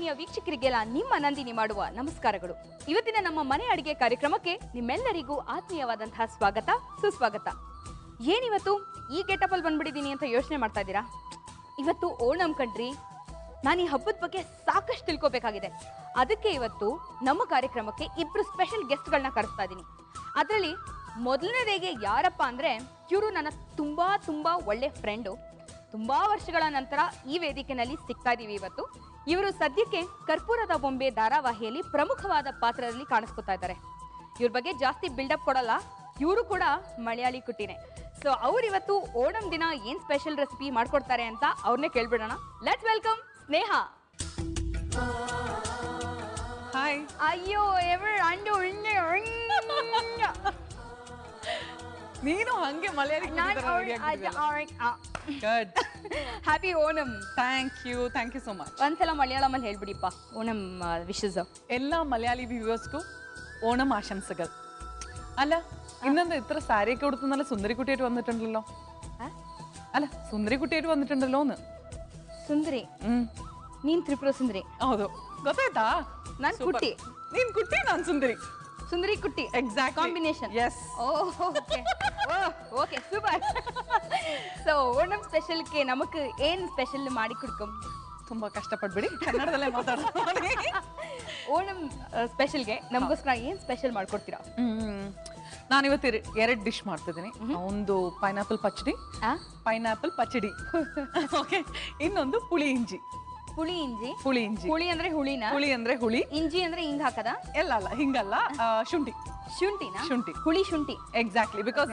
ಆತ್ಮೀಯ ವೀಕ್ಷಕರಿಗೆಲ್ಲ ನಿಮ್ಮ ನಂದಿನಿ ಮಾಡುವ ನಮಸ್ಕಾರಗಳು. ಇವತ್ತಿನ ನಮ್ಮ ಮನೆ ಅಡಿಗೆ ಕಾರ್ಯಕ್ರಮಕ್ಕೆ ನಿಮ್ಮೆಲ್ಲರಿಗೂ ಆತ್ಮೀಯವಾದಂತಹ ಸ್ವಾಗತ ಸುಸ್ವಾಗತ. ಏನಿವತ್ತು ಈ ಗೆಟಪ್ ಅಲ್ಲಿ ಬಂದ್ಬಿಟ್ಟಿದ್ದೀನಿ ಅಂತ ಯೋಚನೆ ಮಾಡ್ತಾ ಇದ್ದೀರಾ? ಇವತ್ತು ಓಣಂ ಕಣ್ರಿ. ನಾನು ಈ ಹಬ್ಬದ ಬಗ್ಗೆ ಸಾಕಷ್ಟು ತಿಳ್ಕೊಬೇಕಾಗಿದೆ. ಅದಕ್ಕೆ ಇವತ್ತು ನಮ್ಮ ಕಾರ್ಯಕ್ರಮಕ್ಕೆ ಇಬ್ರು ಸ್ಪೆಷಲ್ ಗೆಸ್ಟ್ಗಳನ್ನ ಕರೆಸ್ತಾ ಇದ್ದೀನಿ. ಅದರಲ್ಲಿ ಮೊದಲನೇದಾಗಿ ಯಾರಪ್ಪ ಅಂದರೆ ಇವರು ನನ್ನ ತುಂಬಾ ಒಳ್ಳೆ ಫ್ರೆಂಡು. ತುಂಬಾ ವರ್ಷಗಳ ನಂತರ ಈ ವೇದಿಕೆಯಲ್ಲಿ ಸಿಗ್ತಾ ಇದ್ದೀವಿ ಇವತ್ತು. ಇವರು ಸದ್ಯಕ್ಕೆ ಕರ್ಪೂರದ ಬೊಂಬೆ ಧಾರಾವಾಹಿಯಲ್ಲಿ ಪ್ರಮುಖವಾದ ಪಾತ್ರದಲ್ಲಿ ಕಾಣಿಸ್ಕೊತಾ ಇದ್ದಾರೆ. ಇವ್ರ ಬಗ್ಗೆ ಜಾಸ್ತಿ ಬಿಲ್ಡಪ್ ಕೊಡಲ್ಲ, ಇವರು ಕೂಡ ಮಲಯಾಳಿ ಕುಟ್ಟಿನೇ. ಸೊ ಅವ್ರು ಇವತ್ತು ಓಣಂ ದಿನ ಏನ್ ಸ್ಪೆಷಲ್ ರೆಸಿಪಿ ಮಾಡ್ಕೊಡ್ತಾರೆ ಅಂತ ಅವ್ರನ್ನೇ ಕೇಳ್ಬಿಡೋಣ. Let's welcome Sneha. ಹಾಯ್. ಅಯ್ಯೋ ನೀನು ಹಂಗೆ Malayali happy Onam. Thank you so much. ಒಂದ್ಸಲ ಮಲಯಾಳಮಲ್ಲಿ ಹೇಳ್ಬಿಡಿಪ್ಪ ಓಣಂ ವಿಶಸ್. ಎಲ್ಲ ಮಲಯಾಳಿ ವ್ಯೂವರ್ಸ್ಗೂ ഓണം ആശംസകൾ. അല്ല ഇന്നെന്താ ഇത്ര സാരിയൊക്കെ കൊടുത്ത് നല്ല സുന്ദരിക്കുട്ടിയായിട്ട് വന്നിട്ടുണ്ടല്ലോ? അല്ല സുന്ദരിക്കുട്ടിയായിട്ട് വന്നിട്ടുണ്ടല്ലോ എന്ന്. ಸುಂದರಿ ನೀನ್ ತ್ರಿಪುರ ಸುಂದರಿ. ಹೌದು, ಗೊತ್ತಾಯ್ತಾ? ನಾನ್ ಕುಟ್ಟಿ. ನೀನ್ ಕುಟ್ಟಿ, ನಾನ್ ಸುಂದರಿ. ಸುಂದರಿ ಕುಟ್ಟಿ exact combination. Yes. Okay super. So Onam ಸ್ಪೆಷಲ್ಗೆ ನಮಕ್ ಏನ್ ಸ್ಪೆಷಲ್ ಮಾಡಿ ಕುಡ್ಕಂ? ತುಂಬಾ ಕಷ್ಟಪಡ್ಬಿಡಿ, ಕನ್ನಡದಲ್ಲೇ ಮಾತಾಡ್ತೀನಿ. ಓಣಂ ಸ್ಪೆಷಲ್ಗೆ ನಮಗೋಸ್ಕರ ಏನ್ ಸ್ಪೆಷಲ್ ಮಾಡ್ಕೊಡ್ತೀರಾ? ನಾನಿವತ್ತು ಎರಡು ಡಿಶ್ ಮಾಡ್ತಿದ್ದೀನಿ. ಒಂದು ಪೈನಾಪಲ್ ಪಚ್ಚಡಿ, ಓಕೆ. ಇನ್ನೊಂದು ಪುಳಿ ಇಂಜಿ. ಹುಳಿ ಇಂಜಿ. ಹುಳಿ ಅಂದ್ರೆ ಹುಳಿನ? ಹುಳಿ ಅಂದ್ರೆ ಹುಳಿ. ಇಂಜಿ ಅಂದ್ರೆ ಹಿಂಗ್ ಹಾಕದ? ಎಲ್ಲ ಅಲ್ಲ, ಹಿಂಗಲ್ಲ, ಶುಂಠಿ. ಶುಂಠಿ ಹುಳಿ ಶುಂಠಿ. ಎಕ್ಸಾಕ್ಟ್ಲಿ. ಬಿಕಾಸ್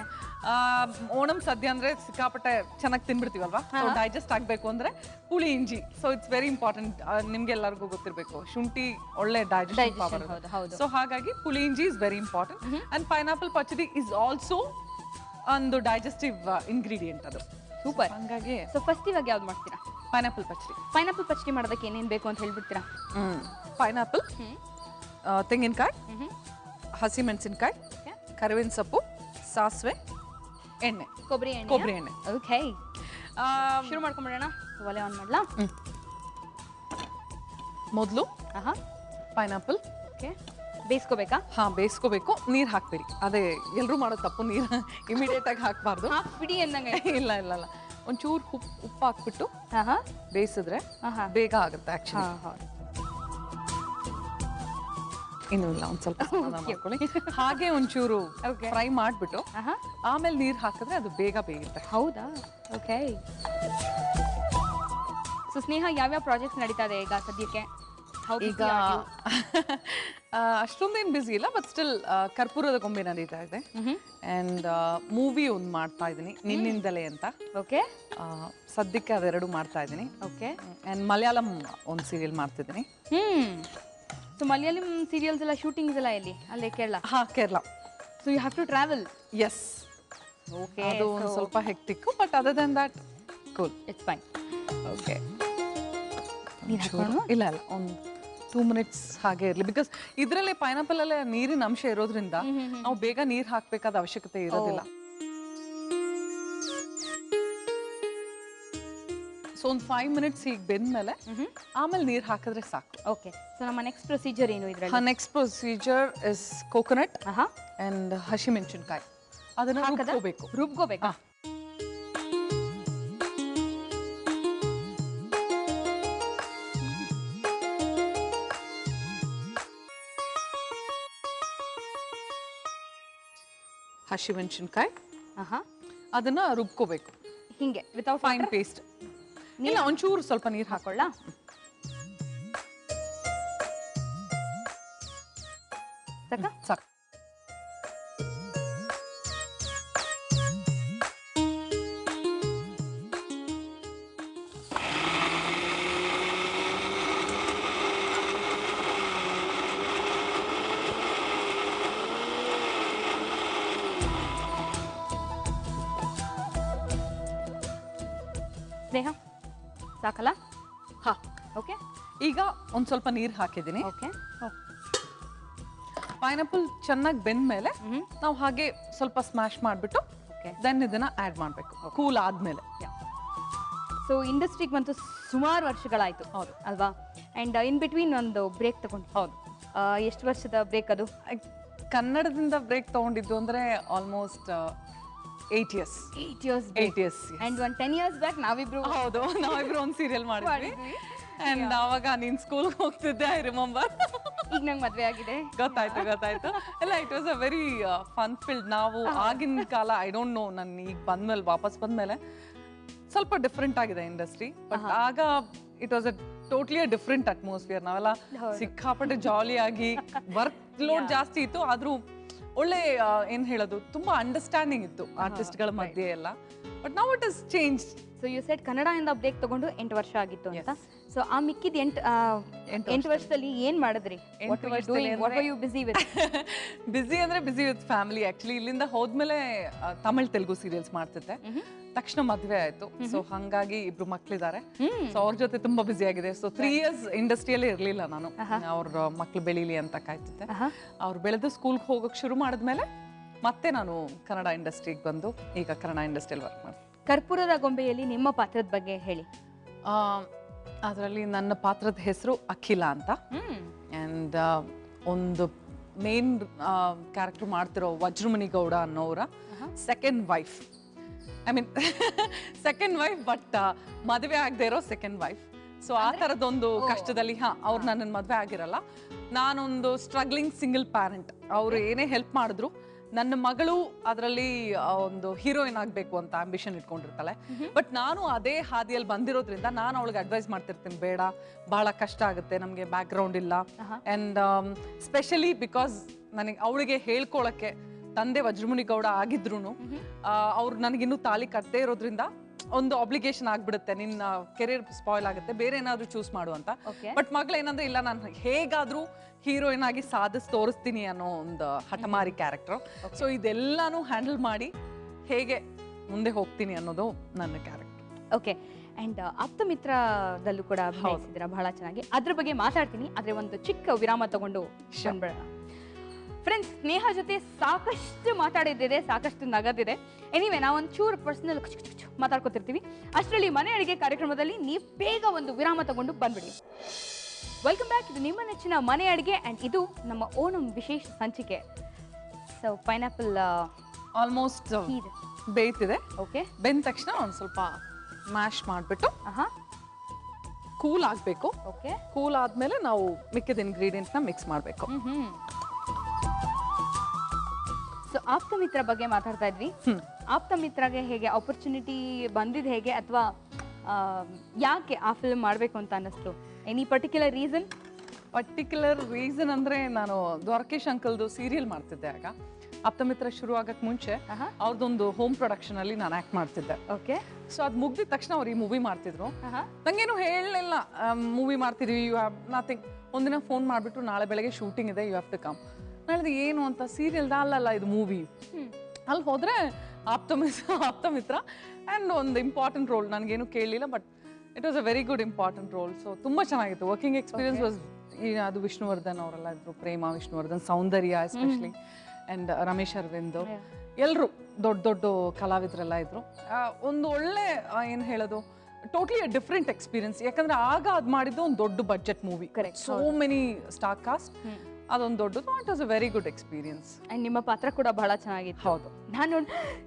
ಓಣಂ ಸದ್ಯ ಅಂದ್ರೆ ಸಿಕ್ಕಾಪಟ್ಟೆ ಚೆನ್ನಾಗಿ ತಿನ್ಬಿಡ್ತೀವಲ್ವಾ, ಡೈಜೆಸ್ಟ್ ಆಗ್ಬೇಕು ಅಂದ್ರೆ ಹುಳಿ ಇಂಜಿ. So it's very important. ನಿಮ್ಗೆ ಎಲ್ಲರಿಗೂ ಗೊತ್ತಿರ್ಬೇಕು, ಶುಂಠಿ ಒಳ್ಳೆ ಡೈಜೆಷನ್ ಪವರ್. ಸೊ ಹಾಗಾಗಿ ಹುಳಿ ಇಂಜಿ is very important. And pineapple pachadi is also ಒಂದು ಡೈಜೆಸ್ಟಿವ್ ಇಂಗ್ರೀಡಿಯೆಂಟ್. ಅದು ಸೂಪರ್. ಹಂಗಾಗಿ ಸೊ ಫಸ್ಟ್ ಇವಾಗ ಯಾವ್ದು ಮಾಡ್ತೀರಾ? ಪೈನಾಪಲ್ ಪಚ್ಚಡಿ. ಪೈನಾಪಲ್ ಪಚ್ಚಡಿ ಮಾಡೋದಕ್ಕೆ ಏನೇನು ಬೇಕು ಅಂತ ಹೇಳ್ಬಿಡ್ತೀರಾ? ಪೈನಾಪಲ್, ತೆಂಗಿನಕಾಯಿ, ಹಸಿಮೆಣಸಿನಕಾಯಿ, ಕರಿಬೇವಿನ ಸೊಪ್ಪು, ಸಾಸಿವೆ, ಎಣ್ಣೆ, ಕೊಬ್ಬರಿ ಎಣ್ಣೆ. ಓಕೆ, ಶುರು ಮಾಡ್ಕೊಂಡ್ಬಿಡೋಣ. ಒಲೆ ಆನ್ ಮಾಡ್ಲಾ? ಮೊದಲು ಪೈನಾಪಲ್ ಬೇಯಿಸ್ಕೋಬೇಕಾ? ಬೇಯಿಸ್ಕೋಬೇಕು. ನೀರು ಹಾಕ್ಬೇಡಿ, ಅದೇ ಎಲ್ಲರೂ ಮಾಡೋ ತಪ್ಪು. ನೀರು ಇಮಿಡಿಯೇಟ್ ಆಗಿ ಹಾಕ್ಬಾರ್ದು. ಬಿಡಿ ಅಂದಂಗೆ. ಇಲ್ಲ, ಒಂಚೂರು ಉಪ್ಪು ಹಾಕ್ಬಿಟ್ಟು ಬೇಯಿಸಿದ್ರೆ ಬೇಗ ಆಗುತ್ತೆ ಆಕ್ಚುಲಿ. ಇನ್ನೂ ಇಲ್ಲ, ಒಂದ್ ಸ್ವಲ್ಪ ಮಾಡ್ಕೊಳ್ಳಿ. ಹಾಗೆ ಒಂಚೂರು ಫ್ರೈ ಮಾಡ್ಬಿಟ್ಟು ಆಮೇಲೆ ನೀರು ಹಾಕಿದ್ರೆ ಅದು ಬೇಗ ಬೇಯುತ್ತೆ. ಹೌದಾ? ಓಕೆ. ಸೊ ಸ್ನೇಹ, ಯಾವ್ಯಾವ ಪ್ರಾಜೆಕ್ಟ್ಸ್ ನಡೀತಾ ಇದೆ ಈಗ ಸದ್ಯಕ್ಕೆ? ಈಗ ಅಷ್ಟೊಂದೇನು ಬ್ಯುಸಿ ಇಲ್ಲ, ಬಟ್ ಸ್ಟಿಲ್ ಕರ್ಪೂರದ ಗೊಂಬೆ ನಡೀತಾ ಇದೆ. ಅಂಡ್ ಮೂವಿ ಒಂದು ಮಾಡ್ತಾ ಇದ್ದೀನಿ, ನಿನ್ನಿಂದಲೇ ಅಂತ. ಓಕೆ. ಸದ್ಯಕ್ಕೆ ಅದೆರಡು ಮಾಡ್ತಾ ಇದ್ದೀನಿ. ಓಕೆ. ಅಂಡ್ ಮಲಯಾಳಂ ಒಂದು ಸೀರಿಯಲ್ ಮಾಡ್ತಿದ್ದೀನಿ. ಸೊ ಮಲಯಾಳಂ ಸೀರಿಯಲ್ಸ್ ಎಲ್ಲ ಶೂಟಿಂಗ್ಸ್ ಎಲ್ಲ ಎಲ್ಲಿ? ಅಲ್ಲೇ Kerala? Kerala. So you have to travel? Yes. Okay. ಅದು ಒಂದು ಸ್ವಲ್ಪ hectic, but other than that cool, it's fine. Okay. ಇಲ್ಲ, ಒಂದು 2 minutes ಹಾಗೆ ಇರಲಿ. ಬಿಕಾಸ್ ಇದರಲ್ಲಿ ಪೈನಾಪಲ್ ಅಲ್ಲೇ ನೀರಿನ ಅಂಶ ಇರೋದ್ರಿಂದ ನಾವು ಬೇಗ ನೀರು ಹಾಕಬೇಕಾದ ಅವಶ್ಯಕತೆ ಇರೋದಿಲ್ಲ. ಸೊ ಒಂದು 5 minutes ಹೀಗೆ ಬೆಂದ್ಮೇಲೆ ಆಮೇಲೆ ನೀರು ಹಾಕಿದ್ರೆ ಸಾಕು. ಓಕೆ. ಸೊ ನಮ್ಮ ನೆಕ್ಸ್ಟ್ ಪ್ರೊಸೀಜರ್ ಏನು ಇದರಲ್ಲಿ? Next procedure is coconut and ಹಸಿಮೆಣಸಿನಕಾಯಿ. ಅದನ್ನ ರುಬ್ಕೋಬೇಕು. ಹಸಿಮೆಣಸಿನಕಾಯಿ ಅದನ್ನ ರುಬ್ಕೋಬೇಕು ಹಿಂಗೆ, ವಿತೌಟ್ ಫೈನ್ ಪೇಸ್ಟ್. ಇಲ್ಲ, ಒಂಚೂರು ಸ್ವಲ್ಪ ನೀರು ಹಾಕೊಳ್ಳ. ಸಾಕು. ಸ್ನೇಹ, ಸಾಕಲ್ಲ? ಓಕೆ. ಈಗ ಒಂದು ಸ್ವಲ್ಪ ನೀರು ಹಾಕಿದ್ದೀನಿ. ಓಕೆ. ಪೈನಾಪಲ್ ಚೆನ್ನಾಗಿ ಬೆಂದ ಮೇಲೆ ನಾವು ಹಾಗೆ ಸ್ವಲ್ಪ ಸ್ಮ್ಯಾಶ್ ಮಾಡಿಬಿಟ್ಟು ದೆನ್ ಇದನ್ನ ಆ್ಯಡ್ ಮಾಡಬೇಕು ಕೂಲ್ ಆದಮೇಲೆ. ಸೊ ಇಂಡಸ್ಟ್ರಿಗೆ ಬಂತು ಸುಮಾರು ವರ್ಷಗಳಾಯ್ತು. ಹೌದು. ಅಲ್ವಾ? ಅಂಡ್ ಇನ್ ಬಿಟ್ವೀನ್ ಒಂದು ಬ್ರೇಕ್ ತಗೊಂಡು. ಹೌದು. ಎಷ್ಟು ವರ್ಷದ ಬ್ರೇಕ್ ಅದು? ಕನ್ನಡದಿಂದ ಬ್ರೇಕ್ ತಗೊಂಡಿದ್ದು ಅಂದ್ರೆ almost 8 years. 8 years. 8 years. And ಒಂದು 10 years ಬ್ಯಾಕ್ ನಾವಿಬ್ರು ಹೌದು, ನಾವಿಬ್ರು ಒಂದು ಸೀರಿಯಲ್ ಮಾಡಿದ್ವಿ. ಅಂಡ್ ಅವಾಗ ನೀನ್ ಸ್ಕೂಲ್ಗೆ ಹೋಗ್ತಿದ್ದೆ, ಐ ರಿಮೆಂಬರ್. ಈಗ ನಂಗೆ ಮದ್ವೆ ಆಗಿದೆ. ಗೊತ್ತಾಯ್ತು. ಎಲ್ಲ it was a very fun field. ನಾವು ಆಗಿನ ಕಾಲ ಐ ಡೋಂಟ್ ನೋ, ನಾನು ಈಗ ಬಂದ್ಮೇಲೆ ವಾಪಸ್ ಬಂದ್ಮೇಲೆ ಸ್ವಲ್ಪ ಡಿಫ್ರೆಂಟ್ ಆಗಿದೆ ಇಂಡಸ್ಟ್ರಿ. ಬಟ್ ಆಗ it was a totally a different atmosphere. ನಾವೆಲ್ಲ ಸಿಕ್ಕಾಪಟ್ಟೆ ಜಾಲಿಯಾಗಿ, ವರ್ಕ್ ಲೋಡ್ ಜಾಸ್ತಿ ಇತ್ತು, ಆದ್ರೂ ಒಳ್ಳೆ ಏನ್ ಹೇಳೋದು, ತುಂಬಾ ಅಂಡರ್ಸ್ಟ್ಯಾಂಡಿಂಗ್ ಇತ್ತು ಆರ್ಟಿಸ್ಟ್ಗಳ ಮಧ್ಯೆ ಎಲ್ಲ. But now it is change. So you said ಕನ್ನಡದಿಂದ ಬ್ರೇಕ್ ತಗೊಂಡು 8 ವರ್ಷ ಆಗಿತ್ತು ಅಂತ. ಸೊ ಆ ಮಿಕ್ಕಿದ 8 ವರ್ಷದಲ್ಲಿ ಏನ್ ಮಾಡಿದ್ರಿ? ಬಿಸಿ ಅಂದ್ರೆ ಬಿಸಿ ವಿತ್ ಫ್ಯಾಮಿಲಿ. ಆಕ್ಚುಲಿ ಇಲ್ಲಿಂದ ಹೋದ್ಮೇಲೆ ತಮಿಳ್ ತೆಲುಗು ಸೀರಿಯಲ್ಸ್ ಮಾಡ್ತಿದ್ದೆ. ತಕ್ಷಣ ಮದ್ವೆ ಆಯ್ತು. ಸೊ ಹಂಗಾಗಿ ಇಬ್ರು ಮಕ್ಳಿದ್ದಾರೆ. ಸೊ ಅವ್ರ ಜೊತೆ ತುಂಬಾ ಬಿಸಿ ಆಗಿದೆ. ಸೊ 3 years ಇಂಡಸ್ಟ್ರಿಯಲ್ಲೇ ಇರ್ಲಿಲ್ಲ ನಾನು. ಅವ್ರ ಮಕ್ಳು ಬೆಳೀಲಿ ಅಂತ ಕಾಯ್ತಿದ್ದೆ. ಅವ್ರು ಬೆಳೆದು ಸ್ಕೂಲ್ಗೆ ಹೋಗೋಕೆ ಶುರು ಮಾಡಿದ್ಮೇಲೆ ಮತ್ತೆ ನಾನು ಕನ್ನಡ ಇಂಡಸ್ಟ್ರಿಗೆ ಬಂದು ಈಗ ಕನ್ನಡ ಇಂಡಸ್ಟ್ರಿಯಲ್ಲಿ ವರ್ಕ್ ಮಾಡ್ತೀನಿ. ಕರ್ಪೂರದ ಗೊಂಬೆಯಲ್ಲಿ ನಿಮ್ಮ ಪಾತ್ರದ ಬಗ್ಗೆ ಹೇಳಿ. ಅದರಲ್ಲಿ ನನ್ನ ಪಾತ್ರದ ಹೆಸರು ಅಖಿಲ ಅಂತ. ಆ್ಯಂಡ್ ಒಂದು ಮೇನ್ ಕ್ಯಾರೆಕ್ಟರ್ ಮಾಡ್ತಿರೋ ವಜ್ರಮಣಿ ಗೌಡ ಅನ್ನೋರ second wife. I mean second wife, but ಮದುವೆ ಆಗದೆ ಇರೋ ಸೆಕೆಂಡ್ ವೈಫ್. ಸೊ ಆ ಥರದೊಂದು ಕಷ್ಟದಲ್ಲಿ ಅವ್ರು ನನ್ನನ್ನು ಮದುವೆ ಆಗಿರಲ್ಲ. ನಾನೊಂದು ಸ್ಟ್ರಗ್ಲಿಂಗ್ ಸಿಂಗಲ್ ಪ್ಯಾರೆಂಟ್. ಅವರು ಏನೇ ಹೆಲ್ಪ್ ಮಾಡಿದ್ರು, ನನ್ನ ಮಗಳು ಅದರಲ್ಲಿ ಒಂದು ಹೀರೋಯಿನ್ ಆಗಬೇಕು ಅಂತ ಆಂಬಿಷನ್ ಇಟ್ಕೊಂಡಿರ್ತಾಳೆ. ಬಟ್ ನಾನು ಅದೇ ಹಾದಿಯಲ್ಲಿ ಬಂದಿರೋದ್ರಿಂದ ನಾನು ಅವಳಿಗೆ ಅಡ್ವೈಸ್ ಮಾಡ್ತಿರ್ತೀನಿ, ಬೇಡ, ಬಹಳ ಕಷ್ಟ ಆಗುತ್ತೆ, ನಮಗೆ ಬ್ಯಾಕ್ ಗ್ರೌಂಡ್ ಇಲ್ಲ. ಆ್ಯಂಡ್ ಸ್ಪೆಷಲಿ ಬಿಕಾಸ್ ನನಗೆ ಅವಳಿಗೆ ಹೇಳ್ಕೊಳಕ್ಕೆ ತಂದೆ ವಜ್ರಮುನಿ ಗೌಡ ಆಗಿದ್ರು ಅವ್ರು ನನಗಿನ್ನೂ ತಾಳಿ ಕಟ್ಟದೇ ಇರೋದ್ರಿಂದ ಒಂದು ಅಬ್ಲಿಗೇಷನ್ ಆಗ್ಬಿಡುತ್ತೆ, ನಿನ್ನ ಕೆರಿಯರ್ ಸ್ಪಾಯ್ಲ್ ಆಗುತ್ತೆ, ಬೇರೆ ಏನಾದ್ರು ಚೂಸ್ ಮಾಡು ಅಂತ. ಬಟ್ ಮಗಳೇನಂದ್ರೆ, ಇಲ್ಲ, ನಾನು ಹೇಗಾದ್ರೂ ಹೀರೋಯಿನ್ ಆಗಿ ಸಾಧಿಸಿ ತೋರಿಸ್ತೀನಿ ಅನ್ನೋ ಒಂದು ಹಠಮಾರಿ ಕ್ಯಾರೆಕ್ಟರ್. ಸೊ ಇದೆಲ್ಲಾನು ಹ್ಯಾಂಡಲ್ ಮಾಡಿ ಹೇಗೆ ಮುಂದೆ ಹೋಗ್ತೀನಿ ಅನ್ನೋದು ನನ್ನ ಕ್ಯಾರೆಕ್ಟರ್. ಓಕೆ. ಅಂಡ್ ಆಪ್ತ ಮಿತ್ರದಲ್ಲೂ ಕೂಡ ಅಭಿನಯಿಸಿದ್ರ ಬಹಳ ಚೆನ್ನಾಗಿ. ಅದ್ರ ಬಗ್ಗೆ ಮಾತಾಡ್ತೀನಿ, ಆದ್ರೆ ಒಂದು ಚಿಕ್ಕ ವಿರಾಮ ತಗೊಂಡು ಬಂದ್ಬಿಡೋಣ. ಫ್ರೆಂಡ್ಸ್, ಸ್ನೇಹ ಜೊತೆ ಸಾಕಷ್ಟು ಮಾತಾಡಿದ್ದಿದೆ, ಸಾಕಷ್ಟು ನಗದಿದೆ. ಎನಿವೆ, ನಾವು ಒಂಚೂರು ಪರ್ಸನಲ್ ಮಾತಾಡ್ಕೊತಿರ್ತೀವಿ. ಅಷ್ಟರಲ್ಲಿ ಮನೆ ಅಡಿಗೆ ಕಾರ್ಯಕ್ರಮದಲ್ಲಿ ನೀವು ಬೇಗ ಒಂದು ವಿರಾಮ ತಗೊಂಡು ಬಂದ್ಬಿಡಿ. Welcome back. ಇದು ನಿಮ್ಮ ನೆಚ್ಚಿನ ಮನೆ ಅಡಿಗೆ ಅಂಡ್ ಇದು ನಮ್ಮ ಓಣಂ ವಿಶೇಷ ಸಂಚಿಕೆ. ಸೊ ಪೈನಾಪಲ್ ಆಲ್ಮೋಸ್ಟ್ ಬೇಯ್ತಿದೆ. ಓಕೆ. ಬೆಂದ ತಕ್ಷಣ ಒಂದು ಸ್ವಲ್ಪ ಮ್ಯಾಶ್ ಮಾಡಿಬಿಟ್ಟು ಕೂಲ್ ಆಗಬೇಕು. ಓಕೆ. ಕೂಲ್ ಆದಮೇಲೆ ನಾವು ಮಿಕ್ಕಿದ ಇಂಗ್ರೀಡಿಯೆಂಟ್ನ ಮಿಕ್ಸ್ ಮಾಡಬೇಕು. ಸೊ ಆಪ್ತ ಮಿತ್ರ ಬಗ್ಗೆ ಮಾತಾಡ್ತಾ ಇದ್ವಿ. ಆಪ್ತ ಮಿತ್ರಗೆ ಹೇಗೆ ಆಪರ್ಚುನಿಟಿ ಬಂದಿದ್ದು, ಹೇಗೆ, ಅಥವಾ ಯಾಕೆ ಆ ಫಿಲ್ಮ್ ಮಾಡಬೇಕು ಅಂತ ಅನ್ನಿಸ್ತು? Any particular reason? Particular reason ಅಂದರೆ, ನಾನು ದ್ವಾರಕೇಶ್ ಅಂಕಲ್ದು ಸೀರಿಯಲ್ ಮಾಡ್ತಿದ್ದೆ. ಆಗ ಆಪ್ತ ಮಿತ್ರ ಶುರು ಆಗಕ್ಕೆ ಮುಂಚೆ ಅವ್ರದ್ದೊಂದು ಹೋಮ್ ಪ್ರೊಡಕ್ಷನ್ ಅಲ್ಲಿ ನಾನು ಆಕ್ಟ್ ಮಾಡ್ತಿದ್ದೆ. ಓಕೆ. ಸೊ ಅದು ಮುಗ್ದಿದ ತಕ್ಷಣ ಅವ್ರು ಈ ಮೂವಿ ಮಾಡ್ತಿದ್ರು. ನಂಗೇನು ಹೇಳಲಿಲ್ಲ, ಮೂವಿ ಮಾಡ್ತಿದ್ವಿ, ಯು ಹ್ಯಾವ್ ನಥಿಂಗ್. ಒಂದಿನ ಫೋನ್ ಮಾಡಿಬಿಟ್ಟು, ನಾಳೆ ಬೆಳಗ್ಗೆ ಶೂಟಿಂಗ್ ಇದೆ, ಯು ಹ್ಯಾವ್ ಟು ಕಮ್. ನಾಳಿದ್ದು ಏನು ಅಂತ, ಸೀರಿಯಲ್ದ? ಅಲ್ಲಲ್ಲ, ಇದು ಮೂವಿ. ಅಲ್ಲಿ ಹೋದರೆ ಆಪ್ತ ಮಿತ್ರ ಆ್ಯಂಡ್ ಒಂದು ಇಂಪಾರ್ಟೆಂಟ್ ರೋಲ್. ನನಗೇನು ಕೇಳಲಿಲ್ಲ, but it was a very good important role. So ತುಂಬ ಚೆನ್ನಾಗಿತ್ತು. ವರ್ಕಿಂಗ್ ಎಕ್ಸ್ಪೀರಿಯನ್ಸ್ ವಾಸ್, ಅದು ವಿಷ್ಣುವರ್ಧನ್ ಅವರೆಲ್ಲ ಇದ್ರು, ಪ್ರೇಮ ವಿಷ್ಣುವರ್ಧನ್, ಸೌಂದರ್ಯ ಎಸ್ಪೆಷಲಿ, ಆ್ಯಂಡ್ ರಮೇಶ್ ಅರವಿಂದ್, ಎಲ್ಲರೂ ದೊಡ್ಡ ದೊಡ್ಡ ಕಲಾವಿದರೆಲ್ಲ ಇದ್ರು. ಒಂದು ಒಳ್ಳೆ ಏನು ಹೇಳೋದು, ಟೋಟ್ಲಿ ಅ ಡಿಫ್ರೆಂಟ್ ಎಕ್ಸ್ಪೀರಿಯನ್ಸ್. ಯಾಕಂದ್ರೆ ಆಗ ಅದು ಮಾಡಿದ್ದು ಒಂದು ದೊಡ್ಡ budget movie, so many star cast, ಅದೊಂದು ದೊಡ್ಡದು. It was a very good experience. And ನಿಮ್ಮ ಪಾತ್ರ ಕೂಡ ಬಹಳ ಚೆನ್ನಾಗಿತ್ತು. ಹೌದು. ನಾನು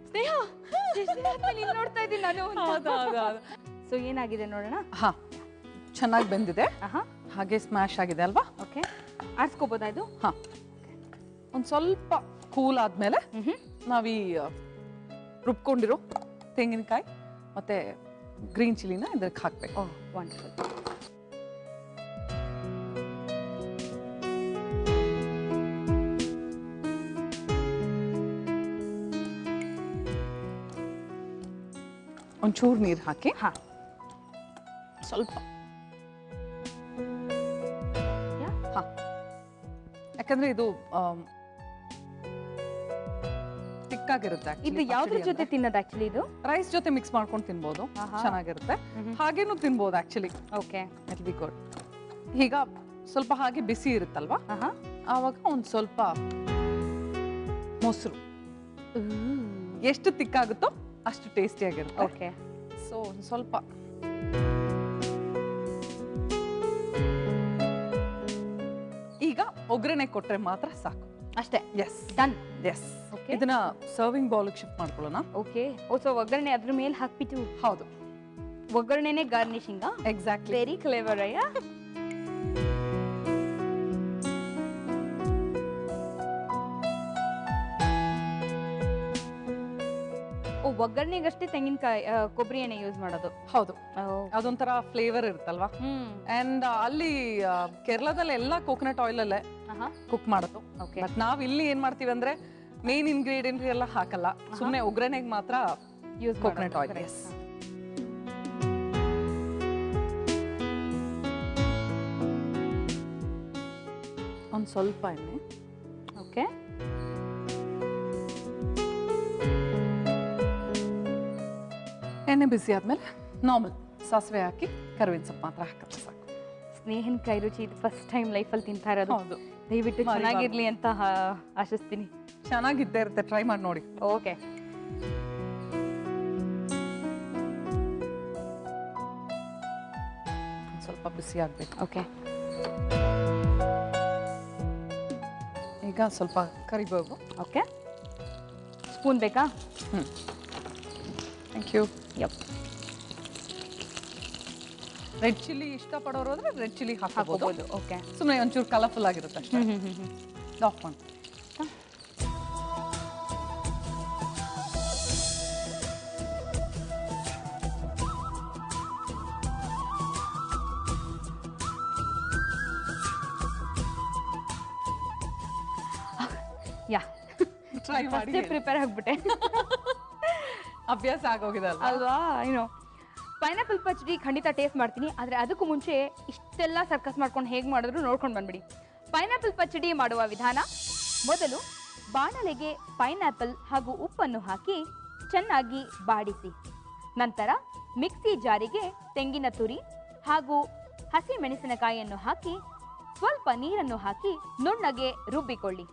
ಸ್ನೇಹ ನೋಡ್ತಾ ಇದ್ದೀನಿ ನಾನು. ಸೊ ಏನಾಗಿದೆ ನೋಡೋಣ. ಚೆನ್ನಾಗಿ ಬೆಂದಿದೆ, ಹಾಗೆ ಸ್ಮ್ಯಾಶ್ ಆಗಿದೆ ಅಲ್ವಾ? ಓಕೆ. ಆರಿಸ್ಕೋಬೋದಾ ಇದು? ಒಂದು ಸ್ವಲ್ಪ ಕೂಲ್ ಆದ್ಮೇಲೆ ನಾವೀ ರುಬ್ಕೊಂಡಿರೋ ತೆಂಗಿನಕಾಯಿ ಮತ್ತೆ ಗ್ರೀನ್ ಚಿಲ್ಲಿನ ಇದಕ್ಕೆ ಹಾಕ್ಬೇಕು. ವಂಡರ್ಫುಲ್. ಒಂಚೂರು ನೀರು ಹಾಕಿ, ಸ್ವಲ್ಪ, ಯಾಕಂದ್ರೆ ಇದು ತಿಕ್ಕಾಗಿರುತ್ತೆ. ಇದು ಯಾವ್ದ್ರ ಜೊತೆ ತಿನ್ನೋದು ಆಕ್ಚುಲಿ? ಇದು ರೈಸ್ ಜೊತೆ ಮಿಕ್ಸ್ ಮಾಡ್ಕೊಂಡು ತಿನ್ಬೋದು, ಚೆನ್ನಾಗಿರುತ್ತೆ. ಹಾಗೇನು ತಿನ್ಬೋದು actually. Okay, it be good. ಈಗ ಸ್ವಲ್ಪ ಹಾಗೆ ಬಿಸಿ ಇರುತ್ತಲ್ವಾ, ಆವಾಗ ಒಂದು ಸ್ವಲ್ಪ ಮೊಸರು, ಎಷ್ಟು ತಿಕ್ಕಾಗುತ್ತೋ ಅಷ್ಟು ಟೇಸ್ಟಿಯಾಗಿರುತ್ತೆ. ಓಕೆ. ಸೊ ಒಂದು ಸ್ವಲ್ಪ ಒಗ್ಗರಣೆ ಕೊಟ್ರೆ ಮಾತ್ರ ಸಾಕು. ಅಷ್ಟೇ, ಎಸ್ ಡನ್. ಎಸ್. ಓಕೆ, ಇದನ್ನ ಸರ್ವಿಂಗ್ ಬೌಲ್ಗೆ ಶಿಫ್ಟ್ ಮಾಡ್ಕೊಳ್ಳೋಣ. ಓಕೆ. ಸೊ ಒಗ್ಗರಣೆ ಅದ್ರ ಮೇಲೆ ಹಾಕ್ಬಿಟ್ಟು ಹೌದು, ಒಗ್ಗರಣೆನೇ ಗಾರ್ನಿಶಿಂಗಾ? ಎಕ್ಸಾಕ್ಟ್ಲಿ. ವೆರಿ ಕ್ಲೇವರ್ ಅಯ್ಯ. ಒಗ್ಗರಣೆಗಷ್ಟೇ ತೆಂಗಿನಕಾಯಿ ಕೊಬ್ಬರಿ ಎಣ್ಣೆ ಯೂಸ್ ಮಾಡೋದು? ಹೌದು, ಅದೊಂಥರ ಫ್ಲೇವರ್ ಇರುತ್ತಲ್ವಾ. ಅಂಡ್ ಅಲ್ಲಿ ಕೇರಳದಲ್ಲಿ ಎಲ್ಲ ಕೋಕೋನಟ್ ಆಯಿಲ್ ಅಲ್ಲೇ ಕುಕ್ ಮಾಡೋದು. ಬಟ್ ನಾವ್ ಇಲ್ಲಿ ಏನ್ ಮಾಡ್ತೀವಿ ಅಂದ್ರೆ ಮೇನ್ ಇಂಗ್ರೀಡಿಯೆಂಟ್ ಎಲ್ಲ ಹಾಕಲ್ಲ, ಸುಮ್ನೆ ಒಗ್ಗರಣೆಗೆ ಮಾತ್ರ ಯೂಸ್ ಕೋಕೋನಟ್ ಆಯಿಲ್. ಎಸ್. ಒಂದ್ ಸ್ವಲ್ಪ ಎಣ್ಣೆ. ಓಕೆ, ಎಣ್ಣೆ ಬಿಸಿ ಆದ್ಮೇಲೆ ನಾರ್ಮಲ್ ಸಾಸಿವೆ ಹಾಕಿ ಕರಿಬೇವಿನ ಸೊಪ್ಪು ಮಾತ್ರ ಹಾಕಿದ್ರೆ ಸಾಕು. ಸ್ನೇಹನ್ ಕೈ ರುಚಿ ಇದು ಫಸ್ಟ್ ಟೈಮ್ ಲೈಫಲ್ಲಿ ತಿಂತಾ ಇರೋದು. ಹೌದು, ದಯವಿಟ್ಟು ಚೆನ್ನಾಗಿರ್ಲಿ ಅಂತ ಆಶಿಸ್ತೀನಿ. ಚೆನ್ನಾಗಿದ್ದೇ ಇರುತ್ತೆ, ಟ್ರೈ ಮಾಡಿ ನೋಡಿ. ಓಕೆ, ಸ್ವಲ್ಪ ಬಿಸಿ ಆಗ್ಬೇಕು. ಓಕೆ. ಈಗ ಸ್ವಲ್ಪ ಕರಿಬೇವು. ಓಕೆ, ಸ್ಪೂನ್ ಬೇಕಾ? Thank you. Yup. Red chilli ಇಷ್ಟಪಡೋರು ಅಂದ್ರೆ ರೆಡ್ ಚಿಲ್ಲಿ ಹಾಕೋಬಹುದು. ಓಕೆ, ಸುಮ್ಮನೆ ಒಂಚೂರು ಕಲರ್ಫುಲ್ ಆಗಿರುತ್ತೆ ಅಷ್ಟೇ. ಆಫ್ ಮಾಡಿ. ಯಾ, ಟ್ರೈ ಮಾಡಿ. ಪ್ರಿಪೇರ್ ಆಗ್ಬಿಟ್ಟೆ. ಅಭ್ಯಾಸ ಆಗೋಗಿದೆ ಅಲ್ವಾ? ಏನು ಪೈನಾಪಲ್ ಪಚಡಿ ಖಂಡಿತ ಟೇಸ್ಟ್ ಮಾಡ್ತೀನಿ, ಆದರೆ ಅದಕ್ಕೂ ಮುಂಚೆ ಇಷ್ಟೆಲ್ಲ ಸರ್ಕಸ್ ಮಾಡ್ಕೊಂಡು ಹೇಗೆ ಮಾಡಿದ್ರು ನೋಡ್ಕೊಂಡು ಬಂದ್ಬಿಡಿ. ಪೈನಾಪಲ್ ಪಚಡಿ ಮಾಡುವ ವಿಧಾನ: ಮೊದಲು ಬಾಣಲೆಗೆ ಪೈನಾಪಲ್ ಹಾಗೂ ಉಪ್ಪನ್ನು ಹಾಕಿ ಚೆನ್ನಾಗಿ ಬಾಡಿಸಿ, ನಂತರ ಮಿಕ್ಸಿ ಜಾರಿಗೆ ತೆಂಗಿನ ತುರಿ ಹಾಗೂ ಹಸಿ ಮೆಣಸಿನಕಾಯಿಯನ್ನು ಹಾಕಿ ಸ್ವಲ್ಪ ನೀರನ್ನು ಹಾಕಿ ನುಣ್ಣಗೆ ರುಬ್ಬಿಕೊಳ್ಳಿ.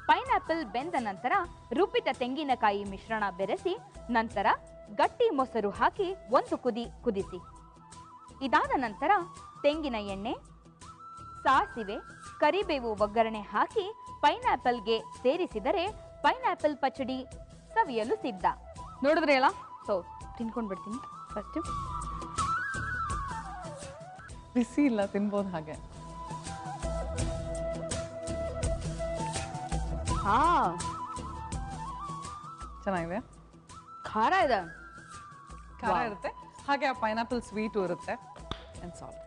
ಪೈನಾಪಲ್ ಬೆಂದ ನಂತರ ರುಬ್ಬಿದ ತೆಂಗಿನಕಾಯಿ ಮಿಶ್ರಣ ಬೆರೆಸಿ ನಂತರ ಗಟ್ಟಿ ಮೊಸರು ಹಾಕಿ ಒಂದು ಕುದಿಸಿ. ಇದಾದ ನಂತರ ತೆಂಗಿನ ಎಣ್ಣೆ, ಸಾಸಿವೆ, ಕರಿಬೇವು ಒಗ್ಗರಣೆ ಹಾಕಿ ಪೈನಾಪಲ್ಗೆ ಸೇರಿಸಿದರೆ ಪೈನಾಪಲ್ ಪಚಡಿ ಸವಿಯಲು ಸಿದ್ಧ. ನೋಡಿದ್ರೆ ಅಲ್ಲ? ಸೊ ತಿನ್ಕೊಂಡು ಬಿಡ್ತೀನಿ ಫಸ್ಟ್. ಬಿಸಿ ಇಲ್ಲ, ತಿನ್ಬೋದು ಹಾಗೆ. ಹಾ, ಚೆನ್ನಾಗಿದೆ. ಖಾರ ಇದೆ, ಖಾರ ಇರುತ್ತೆ, ಹಾಗೆ ಆ ಪೈನಾಪಲ್ ಸ್ವೀಟು ಇರುತ್ತೆ. And salt.